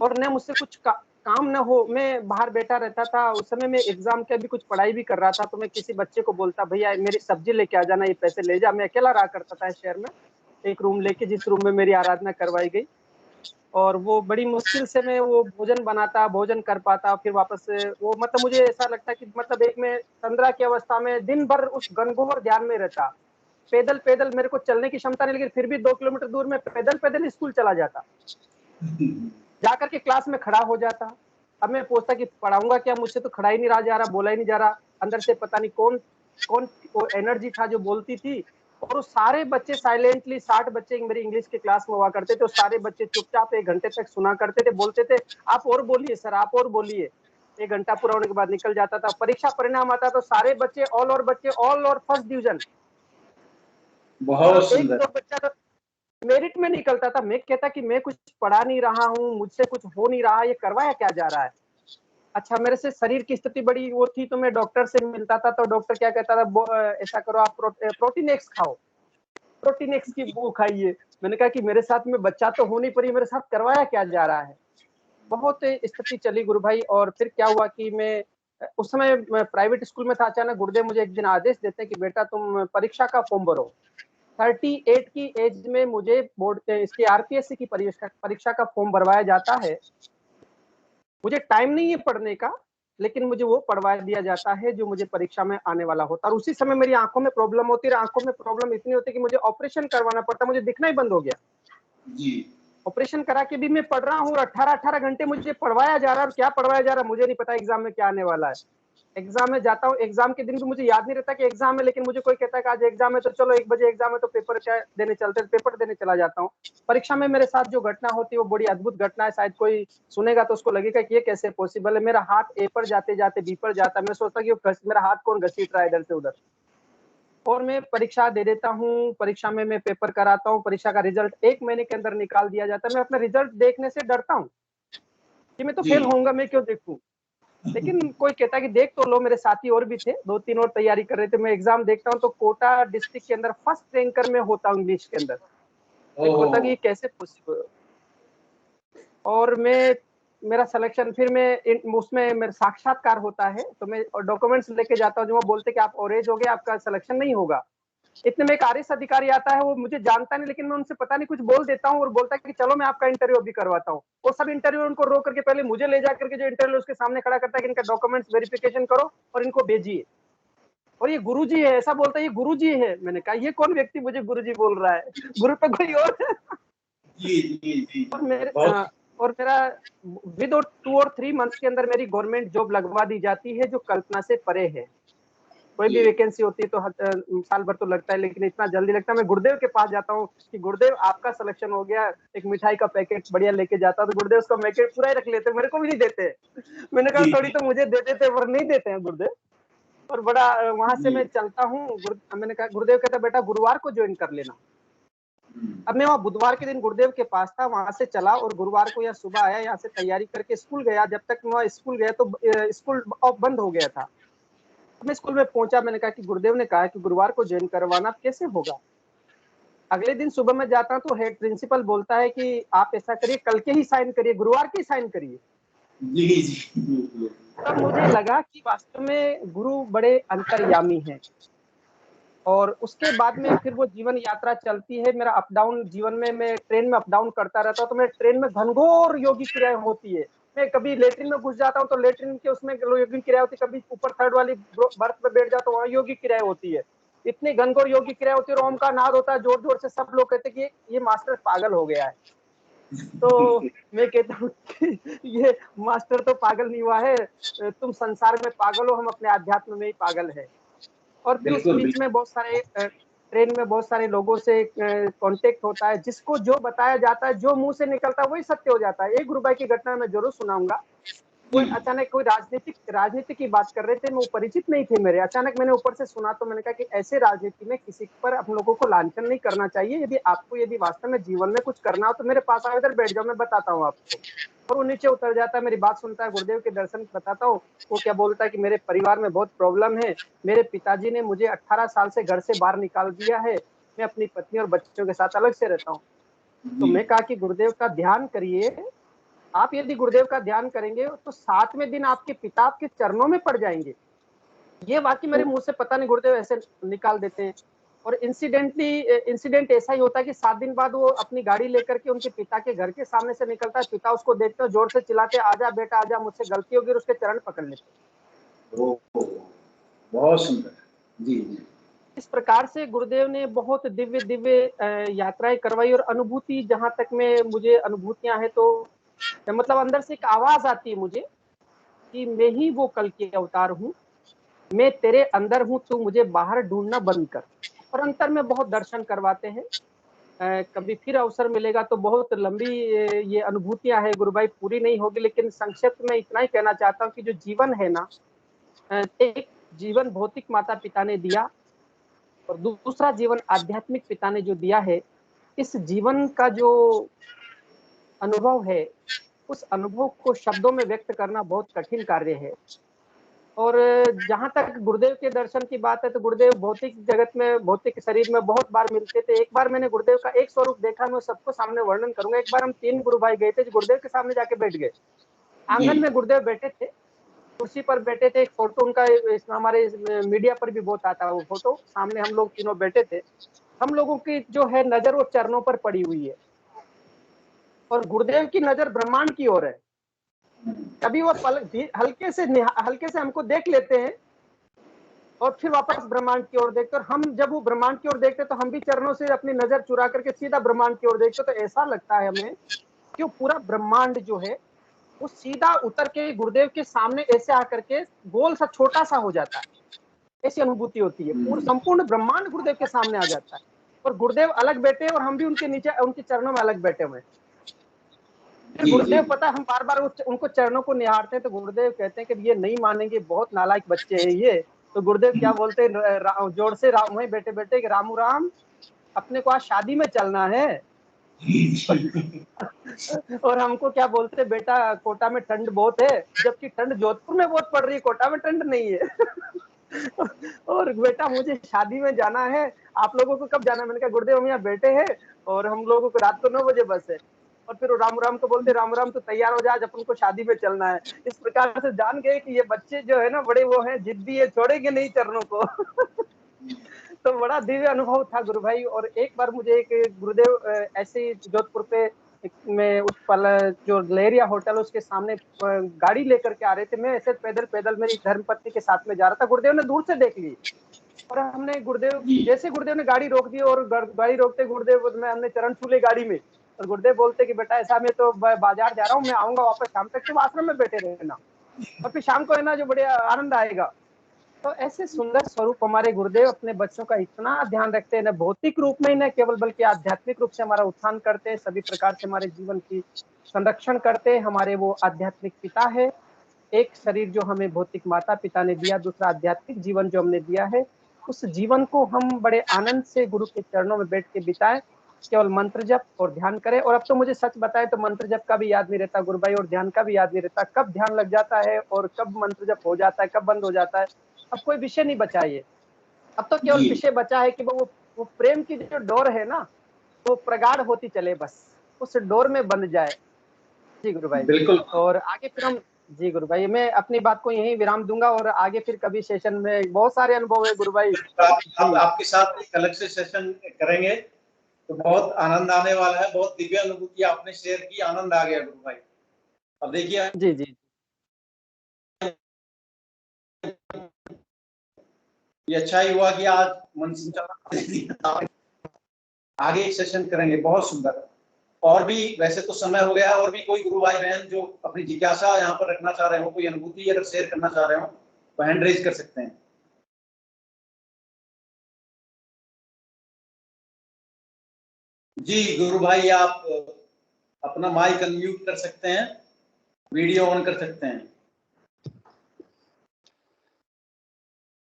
और न मुझसे कुछ काम न हो। मैं बाहर बैठा रहता था। उस समय मैं एग्जाम के भी कुछ पढ़ाई भी कर रहा था, तो मैं किसी बच्चे को बोलता भैया मेरी सब्जी लेके आ जाना, ये पैसे ले जा। मैं अकेला रहा करता था शहर में, एक रूम लेके, जिस रूम में मेरी आराधना करवाई गई। और वो बड़ी मुश्किल से मैं वो भोजन बनाता, भोजन कर पाता, फिर वापस वो, मतलब मुझे ऐसा लगता कि मतलब एक मैं तंद्रा की अवस्था में दिन भर उस घनघोर ध्यान में रहता। पैदल पैदल मेरे को चलने की क्षमता नहीं, लेकिन फिर भी 2 किलोमीटर दूर में पैदल पैदल स्कूल चला जाता, जाकर के क्लास में खड़ा हो जाता। अब मैं पूछता कि पढ़ाऊंगा क्या, मुझसे तो खड़ा ही नहीं रहा जा रहा, बोला ही नहीं जा रहा। अंदर से पता नहीं कौन कौन वो एनर्जी था जो बोलती थी। और वो सारे बच्चे साइलेंटली, 60 बच्चे मेरी इंग्लिश के क्लास में हुआ करते थे, तो सारे बच्चे चुपचाप 1 घंटे तक सुना करते थे, बोलते थे आप और बोलिए सर, आप और बोलिए। 1 घंटा पूरा होने के बाद निकल जाता था। परीक्षा परिणाम आता तो सारे बच्चे ऑल और फर्स्ट डिवीजन। बहुत एक दो बच्चा तो मेरिट में निकलता था। मैं कहता कि मैं कुछ पढ़ा नहीं रहा हूँ, मुझसे कुछ हो नहीं रहा, ये करवाया क्या जा रहा है। अच्छा, मेरे से शरीर की स्थिति बड़ी वो थी, तो मैं डॉक्टर से मिलता था, तो डॉक्टर क्या कहता था, ऐसा करो आप प्रोटीन एक्स खाओ, प्रोटीन एक्स की वो खाइए। मैंने कहा कि मेरे साथ में बच्चा तो हो नहीं पड़ी, मेरे साथ करवाया क्या जा रहा है। बहुत स्थिति चली गुरु भाई। और फिर क्या हुआ कि मैं उस समय प्राइवेट स्कूल में था। अचानक गुरुदेव मुझे एक दिन आदेश देते हैं कि बेटा तुम परीक्षा का फॉर्म भरो। 38 की एज में मुझे बोर्ड इसकी आरपीएससी की परीक्षा का फॉर्म भरवाया जाता है। मुझे टाइम नहीं है पढ़ने का, लेकिन मुझे वो पढ़वा दिया जाता है जो मुझे परीक्षा में आने वाला होता। और उसी समय मेरी आंखों में प्रॉब्लम होती है। आंखों में प्रॉब्लम इतनी होती है कि मुझे ऑपरेशन करवाना पड़ता, मुझे दिखना ही बंद हो गया जी। ऑपरेशन करा के भी मैं पढ़ रहा हूँ। 18 घंटे मुझे पढ़वाया जा रहा है, और क्या पढ़वाया जा रहा है मुझे नहीं पता एग्जाम में क्या आने वाला है। एग्जाम में जाता हूँ, एग्जाम के दिन भी मुझे याद नहीं रहता कि एग्जाम है, लेकिन मुझे कोई कहता है कि आज एग्जाम है तो चलो 1 बजे एग्जाम है, तो पेपर क्या देने चलते, पेपर देने चला जाता हूँ। परीक्षा में मेरे साथ जो घटना होती है वो बड़ी अद्भुत घटना है। शायद कोई सुनेगा तो उसको लगेगा कि ये कैसे पॉसिबल है। मेरा हाथ ए पर जाते जाते बी पर जाता है। मैं सोचता कि मेरा हाथ कौन घसीट रहा है इधर से उधर। और मैं परीक्षा दे देता हूँ। परीक्षा में मैं पेपर कराता हूँ। परीक्षा का रिजल्ट 1 महीने के अंदर निकाल दिया जाता है। मैं अपना रिजल्ट देखने से डरता हूँ कि मैं तो फेल होऊंगा, मैं क्यों देखूं। लेकिन कोई कहता है कि देख तो लो। मेरे साथी और भी थे, 2-3 और तैयारी कर रहे थे। मैं एग्जाम देखता हूँ तो कोटा डिस्ट्रिक्ट के अंदर फर्स्ट रैंकर में होता हूँ इंग्लिश के अंदर। मेरे को लगता कि ये कैसे पॉसिबल। और मैं, मेरा सिलेक्शन, फिर मैं उसमें मेरा साक्षात्कार होता है, तो मैं डॉक्यूमेंट्स लेके जाता हूँ। जो वो बोलते कि आप ओरेज हो गए, आपका सिलेक्शन नहीं होगा। इतने में एक आरएस अधिकारी आता है, वो मुझे जानता नहीं, लेकिन मैं उनसे पता नहीं कुछ बोल देता हूँ और बोलता है कि चलो मैं आपका इंटरव्यू अभी करवाता हूँ। वो सब इंटरव्यू उनको रोक करके पहले मुझे ले जा करके जो इंटरव्यू उसके सामने खड़ा करता है कि इनका डॉक्यूमेंट्स वेरिफिकेशन करो और इनको भेजिए। और ये गुरुजी है, ऐसा बोलता है ये गुरुजी है। मैंने कहा ये कौन व्यक्ति मुझे गुरुजी बोल रहा है, गुरु पे कोई और है। जी जी जी। और मेरा विद 2 और 3 मंथ्स के अंदर मेरी गवर्नमेंट जॉब लगवा दी जाती है, जो कल्पना से परे है। कोई भी वैकेंसी होती है तो साल भर तो लगता है, लेकिन इतना जल्दी लगता है। मैं गुरुदेव के पास जाता हूँ कि गुरुदेव आपका सिलेक्शन हो गया, एक मिठाई का पैकेट बढ़िया लेके जाता हूँ, तो गुरुदेव उसका पैकेट पूरा ही रख लेते, मेरे को भी नहीं देते। मैंने कहा थोड़ी तो मुझे दे देते, पर नहीं देते हैं गुरुदेव। और बड़ा वहां से मैं चलता हूँ, मैंने कहा, गुरुदेव कहता बेटा गुरुवार को ज्वाइन कर लेना। अब मैं वहाँ बुधवार के दिन गुरुदेव के पास था, वहां से चला और गुरुवार को यहाँ सुबह आया, यहाँ से तैयारी करके स्कूल गया। जब तक मैं स्कूल गया तो स्कूल ऑफ बंद हो गया था। मैं स्कूल में पहुंचा, मैंने कहा कि गुरुदेव ने कहा कि गुरुवार को ज्वाइन करवाना, कैसे होगा। अगले दिन सुबह में जाता हूँ तो हेड प्रिंसिपल बोलता है कि आप ऐसा करिए, कल के ही साइन करिए, गुरुवार के ही साइन करिए। जी जी। तब मुझे लगा कि वास्तव में गुरु बड़े अंतर्यामी हैं। और उसके बाद में फिर वो जीवन यात्रा चलती है। मेरा अप डाउन जीवन में, मैं ट्रेन में अप डाउन करता रहता हूँ, तो मैं ट्रेन में घनघोर योगी क्रियाएं होती है। मैं कभी लेटरिन में घुस जाता हूँ तो लेटरिन के उसमें योगी क्रिया होती है, कभी ऊपर थर्ड वाली बर्थ में बैठ जाता हूँ, वहाँ योगी क्रियाएं होती है। इतनी घनघोर योगी क्रिया होती है, ओम का नाद होता है जोर जोर से। सब लोग कहते हैं कि ये मास्टर पागल हो गया है। तो मैं कहता हूँ कि ये मास्टर तो पागल नहीं हुआ है, तुम संसार में पागल हो, हम अपने अध्यात्म में ही पागल है। और फिर उस बीच में बहुत सारे ट्रेन में बहुत सारे लोगों से कांटेक्ट होता है, जिसको जो बताया जाता है, जो मुंह से निकलता है वही सत्य हो जाता है। एक गुरु भाई की घटना मैं जरूर सुनाऊंगा। कोई अचानक कोई राजनीति की बात कर रहे थे, वो परिचित नहीं थे मेरे। अचानक मैंने ऊपर से सुना तो मैंने कहा कि ऐसे राजनीति में किसी पर हम लोगों को लांछन नहीं करना चाहिए। यदि वास्तव में जीवन में कुछ करना हो तो मेरे पास आओ, इधर बैठ जाओ, मैं बताता हूँ आपको। और वो नीचे उतर जाता है, मेरी बात सुनता है, गुरुदेव के दर्शन बताता हूँ। वो क्या बोलता है कि मेरे परिवार में बहुत प्रॉब्लम है, मेरे पिताजी ने मुझे 18 साल से घर से बाहर निकाल दिया है, मैं अपनी पत्नी और बच्चों के साथ अलग से रहता हूँ। तो मैं कहा कि गुरुदेव का ध्यान करिए। आप यदि गुरुदेव का ध्यान करेंगे तो 7वें दिन आपके पिता आपके चरणों में पड़ जाएंगे। ये वाकई मेरे मुंह से पता नहीं गुरुदेव ऐसे निकाल देते हैं। और इंसिडेंट ऐसा ही होता है कि 7 दिन बाद वो अपनी गाड़ी लेकर के उनके पिता के घर के सामने से निकलता है। पिता उसको देखते हो, जोर से चिल्लाते, आजा बेटा आजा, मुझसे गलती होगी, और उसके चरण पकड़ लेते। बहुत सुंदर। जी जी। इस प्रकार से गुरुदेव ने बहुत दिव्य दिव्य यात्राएं करवाई। और अनुभूति, जहां तक में मुझे अनुभूतियां हैं, तो मतलब अंदर से एक आवाज आती है मुझे कि मैं ही वो कल के अवतार हूँ, मैं तेरे अंदर हूँ, तू मुझे बाहर ढूंढना बंद कर। और अंतर में बहुत दर्शन करवाते हैं। कभी फिर अवसर मिलेगा तो बहुत लंबी ये अनुभूतियां है गुरु भाई, पूरी नहीं होगी, लेकिन संक्षिप्त में इतना ही कहना चाहता हूँ कि जो जीवन है ना, एक जीवन भौतिक माता पिता ने दिया और दूसरा जीवन आध्यात्मिक पिता ने जो दिया है। इस जीवन का जो अनुभव है, उस अनुभव को शब्दों में व्यक्त करना बहुत कठिन कार्य है। और जहां तक गुरुदेव के दर्शन की बात है, तो गुरुदेव भौतिक जगत में, भौतिक शरीर में बहुत बार मिलते थे। एक बार मैंने गुरुदेव का एक स्वरूप देखा, मैं सबको सामने वर्णन करूंगा। एक बार हम 3 गुरु भाई गए थे, गुरुदेव के सामने जाके बैठ गए। आंगन में गुरुदेव बैठे थे, कुर्सी पर बैठे थे। एक फोटो उनका हमारे मीडिया पर भी बहुत आता है वो फोटो। सामने हम लोग तीनों बैठे थे। हम लोगों की जो है नजर वो चरणों पर पड़ी हुई है, और गुरुदेव की नजर ब्रह्मांड की ओर है। कभी वो हल्के से हमको देख लेते हैं और फिर वापस ब्रह्मांड की ओर देखते। और हम जब वो ब्रह्मांड की ओर देखते तो हम भी चरणों से अपनी नजर चुरा करके सीधा ब्रह्मांड की ओर देखते। तो ऐसा लगता है हमें कि वो पूरा ब्रह्मांड जो है वो सीधा उतर के गुरुदेव के सामने ऐसे आकर के गोल सा छोटा सा हो जाता है। ऐसी अनुभूति होती है, पूरा संपूर्ण ब्रह्मांड गुरुदेव के सामने आ जाता है। और गुरुदेव अलग बैठे और हम भी उनके नीचे, उनके चरणों में अलग बैठे हुए। फिर गुरुदेव, पता हम बार बार उनको चरणों को निहारते हैं, तो गुरुदेव कहते हैं कि ये नहीं मानेंगे, बहुत नालायक बच्चे हैं ये। तो गुरुदेव क्या बोलते हैं जोर से, वहीं बैठे बैठे कि रामू राम, अपने को आज शादी में चलना है। और हमको क्या बोलते, बेटा कोटा में ठंड बहुत है, जबकि ठंड जोधपुर में बहुत पड़ रही है, कोटा में ठंड नहीं है। और बेटा मुझे शादी में जाना है, आप लोगों को कब जाना है? मैंने कहा गुरुदेव हम यहाँ बैठे हैं और हम लोगों को रात को 9 बजे बस है। और फिर राम राम को बोलते, राम राम तो तैयार हो जा, आज अपन को शादी में चलना है। इस प्रकार से जान गए कि ये बच्चे जो है ना बड़े वो हैं, जिद्दी है, छोड़ेंगे नहीं चरणों को। तो बड़ा दिव्य अनुभव था गुरु भाई। और एक बार मुझे एक गुरुदेव ऐसे जोधपुर पे में उस पल जो लेरिया होटल उसके सामने गाड़ी लेकर के आ रहे थे, मैं ऐसे पैदल पैदल मेरी धर्मपत्नी के साथ में जा रहा था, गुरुदेव ने दूर से देख ली और हमने गुरुदेव जैसे गुरुदेव ने गाड़ी रोक दी और गाड़ी रोकते गुरुदेव में हमने चरण छूले गाड़ी में, और गुरुदेव बोलते कि बेटा ऐसा मैं तो बाजार जा रहा हूँ, मैं आऊंगा वापस शाम तक, तुम आश्रम में बैठे रहना और फिर शाम को है ना जो बड़े आनंद आएगा। तो ऐसे सुंदर स्वरूप हमारे गुरुदेव अपने बच्चों का इतना ध्यान रखते हैं, न भौतिक रूप में ही न केवल बल्कि आध्यात्मिक रूप से हमारा उत्थान करते हैं, सभी प्रकार से हमारे जीवन की संरक्षण करते हैं। हमारे वो आध्यात्मिक पिता है, एक शरीर जो हमें भौतिक माता पिता ने दिया, दूसरा आध्यात्मिक जीवन जो हमने दिया है, उस जीवन को हम बड़े आनंद से गुरु के चरणों में बैठ के बिताएं, केवल मंत्र जप और ध्यान करें। और अब तो मुझे सच बताए तो मंत्र जप का भी याद नहीं रहता गुरु भाई, और ध्यान का भी याद नहीं रहता, कब ध्यान लग जाता है और कब मंत्र जप हो जाता है, कब बंद हो जाता है। अब कोई विषय नहीं बचा है, अब तो केवल विषय बचा है कि वो प्रेम की जो डोर है ना, वो प्रगाढ़ होती चले, बस उस डोर में बंध जाए। जी गुरु भाई, बिल्कुल। और आगे फिर हम, जी गुरु भाई, मैं अपनी बात को यहीं विराम दूंगा और आगे फिर कभी सेशन में बहुत सारे अनुभव है गुरु भाई। आपके साथ एक अलग से सेशन करेंगे तो बहुत आनंद आने वाला है, बहुत दिव्य अनुभूति आपने शेयर की, आनंद आ गया गुरु भाई। अब देखिए जी जी, ये अच्छा ही हुआ कि आज मन संचालन आगे एक सेशन करेंगे, बहुत सुंदर। और भी वैसे तो समय हो गया, और भी कोई गुरु भाई बहन जो अपनी जिज्ञासा यहाँ पर रखना चाह रहे हो, कोई अनुभूति अगर शेयर करना चाह रहे हो तो हैंड रेज कर सकते हैं। जी गुरु भाई, आप अपना माइक अनम्यूट कर सकते हैं, वीडियो ऑन कर सकते हैं।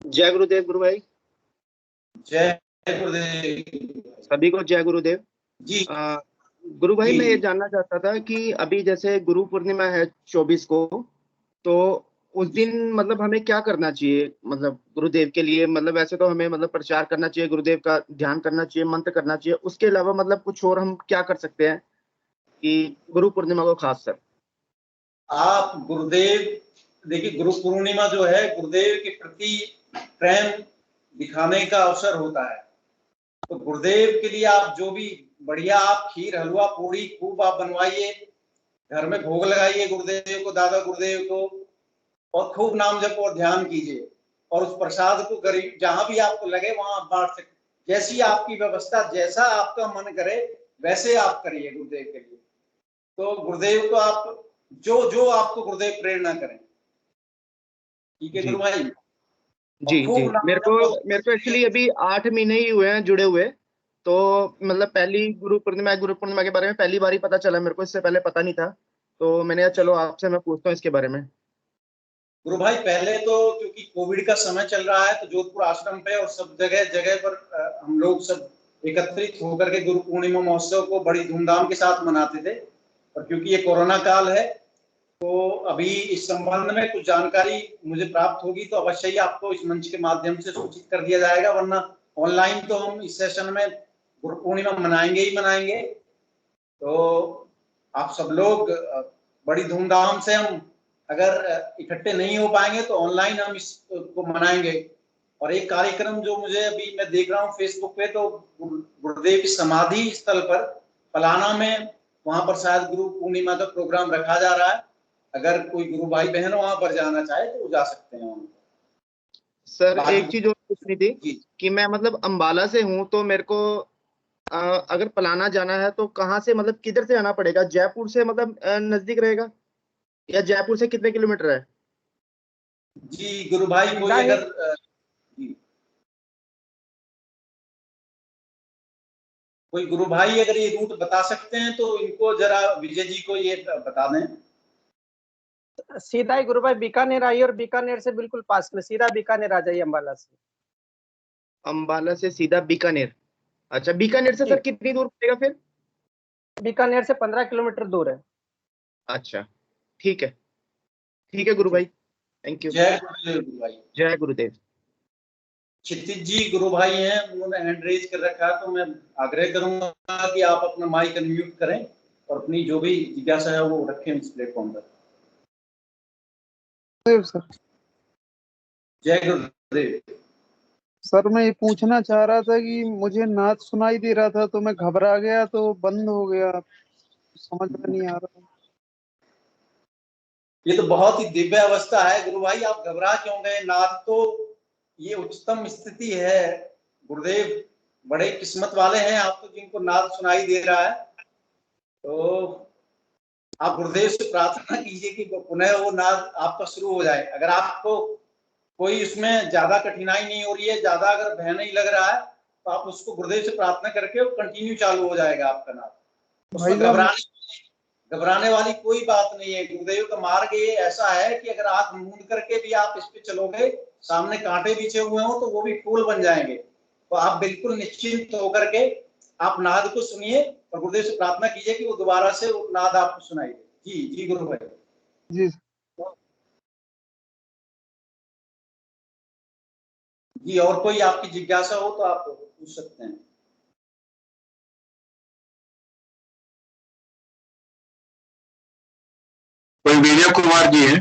जय गुरुदेव गुरु भाई। जय गुरुदेव सभी को जय गुरुदेव जी। गुरु भाई मैं ये जानना चाहता था कि अभी जैसे गुरु पूर्णिमा है 24 को, तो उस दिन मतलब हमें क्या करना चाहिए, मतलब गुरुदेव के लिए, मतलब वैसे तो हमें मतलब प्रचार करना चाहिए, गुरुदेव का ध्यान करना चाहिए, मंत्र करना चाहिए, उसके अलावा मतलब कुछ और हम क्या कर सकते हैं कि गुरु पूर्णिमा को खास सर? आप गुरुदेव, देखिए गुरु पूर्णिमा जो है गुरुदेव के प्रति प्रेम दिखाने का अवसर होता है, तो गुरुदेव के लिए आप जो भी बढ़िया आप खीर हलवा पूड़ी खूब आप बनवाइए, घर में भोग लगाइए गुरुदेव को, दादा गुरुदेव को, और खूब नाम जप और ध्यान कीजिए, और उस प्रसाद को गरीब जहां भी आपको लगे वहां आप बांट सकते, जैसी आपकी व्यवस्था, जैसा आपका मन करे वैसे आप करिए गुरुदेव के लिए। तो गुरुदेव को आप जो जो आपको गुरुदेव प्रेरणा करें, ठीक है गुरु भाई। जी जी, मेरे को एक्चुअली अभी 8 महीने ही हुए हैं जुड़े हुए, तो मतलब पहली गुरु पूर्णिमा के बारे में पहली बार ही पता चला मेरे को, इससे पहले पता नहीं था, तो मैंने चलो आपसे मैं पूछता हूँ इसके बारे में। गुरु भाई पहले तो क्योंकि कोविड का समय चल रहा है, तो जोधपुर आश्रम पे और सब जगह जगह पर हम लोग सब एकत्रित होकर के गुरु पूर्णिमा महोत्सव को बड़ी धूमधाम के साथ मनाते थे, और क्योंकि ये कोरोना काल है तो अभी इस संबंध में कुछ जानकारी मुझे प्राप्त होगी तो अवश्य ही आपको इस मंच के माध्यम से सूचित कर दिया जाएगा, वरना ऑनलाइन तो हम इस सेशन में गुरु पूर्णिमा मनाएंगे ही मनाएंगे। तो आप सब लोग बड़ी धूमधाम से, हम अगर इकट्ठे नहीं हो पाएंगे तो ऑनलाइन हम इसको मनाएंगे। और एक कार्यक्रम जो मुझे अभी मैं देख रहा हूँ फेसबुक पे, तो गुरुदेव की समाधि स्थल पर पलाना में, वहां पर शायद गुरु पूर्णिमा का प्रोग्राम रखा जा रहा है, अगर कोई गुरु भाई बहन वहां पर जाना चाहे तो वो जा सकते हैं। सर एक चीज और पूछनी थी कि मैं मतलब अंबाला से हूँ, तो मेरे को अगर पलाना जाना है तो कहाँ से, मतलब किधर से आना पड़ेगा? जयपुर से मतलब नजदीक रहेगा, या जयपुर से कितने किलोमीटर है? जी गुरु भाई, कोई अगर कोई गुरु भाई अगर ये रूट बता सकते हैं तो इनको जरा विजय जी को ये बता दें। सीधा ही गुरु भाई बीकानेर आइए, और बीकानेर से बिल्कुल पास में सीधा बीकानेर आ जाइए अंबाला से। अंबाला से सीधा बीकानेर? अच्छा, बीकानेर से सर कितनी दूर पड़ेगा फिर? बीकानेर से 15 किलोमीटर दूर है। अच्छा ठीक है, ठीक है गुरु भाई, थैंक यू। जय गुरुदेव गुरु भाई। जय गुरुदेव। क्षितिज जी गुरु भाई हैं, उन्होंने हैंड रेज कर रखा है, तो मैं आग्रह करूंगा कि आप अपना माइक अनम्यूट करें और अपनी जो भी जिज्ञासा है वो रखें इस प्लेटफॉर्म पर। सर जय गुरुदेव। सर मैं ये पूछना चाह रहा था कि मुझे नाद सुनाई दे रहा था तो मैं घबरा गया तो बंद हो गया। समझ में नहीं आ रहा। ये तो बहुत ही दिव्य अवस्था है गुरु भाई, आप घबरा क्यों गए? नाद तो ये उच्चतम स्थिति है। गुरुदेव बड़े किस्मत वाले हैं आप तो, जिनको नाद सुनाई दे रहा है। तो आप गुरुदेव से प्रार्थना कीजिए कि पुनः वो नाद आपका शुरू हो जाए। अगर आपको कोई उसमें ज्यादा कठिनाई नहीं हो रही है, ज्यादा अगर भय नहीं लग रहा है, तो आप उसको गुरुदेव से प्रार्थना करके वो कंटिन्यू चालू हो जाएगा आपका नाद। उसमें घबराने वाली कोई बात नहीं है। गुरुदेव का मार्ग ये ऐसा है कि अगर आंख मूंद करके भी आप इस पे चलोगे, सामने कांटे बिछे हुए हो तो वो भी फूल बन जाएंगे। तो आप बिल्कुल निश्चिंत होकर के आप नाद को सुनिए और गुरुदेव से प्रार्थना कीजिए कि वो दोबारा से वो नाद आपको सुनाई दे। जी जी गुरु भाई जी जी। और कोई आपकी जिज्ञासा हो तो आप पूछ सकते हैं। कोई विजय कुमार जी है?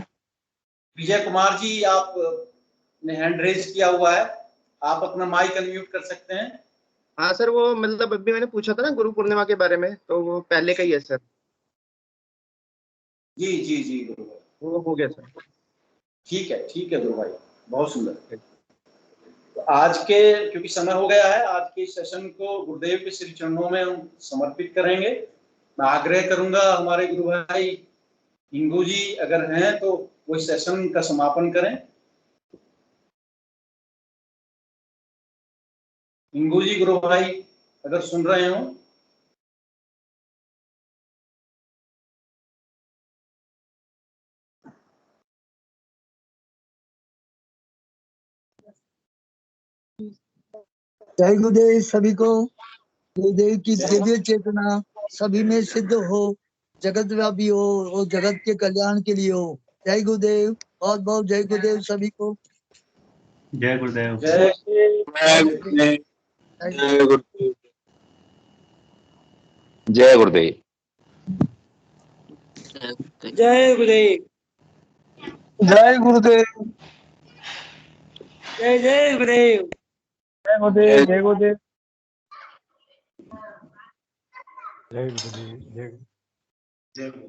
विजय कुमार जी, आप ने हैंड रेज किया हुआ है, आप अपना माइक अनम्यूट कर सकते हैं। हाँ सर, वो मतलब अभी मैंने पूछा था ना गुरु पूर्णिमा के बारे में, तो वो पहले का ही है सर। जी जी जी गुरु भाई, वो हो गया सर। ठीक है गुरु भाई, बहुत सुंदर। तो आज के, क्योंकि समय हो गया है, आज के सेशन को गुरुदेव के श्री चरणों में हम समर्पित करेंगे। मैं आग्रह करूंगा हमारे गुरु भाई हिंगू जी अगर हैं तो वो सेशन का समापन करें। हिंगू जी गुरु भाई अगर सुन रहे हो। जय गुरुदेव सभी को। गुरुदेव की दिव्य चेतना सभी में सिद्ध हो, जगत व्यापी हो और जगत के कल्याण के लिए हो। जय गुरुदेव, बहुत बहुत जय गुरुदेव सभी को। जय गुरुदेव। जय जय गुरुदेव। जय गुरुदेव। जय गुरुदेव। जय गुरुदेव। जय जय गुरुदेव। जय गुरुदेव। जय गुरुदेव। जय गुरुदेव। जय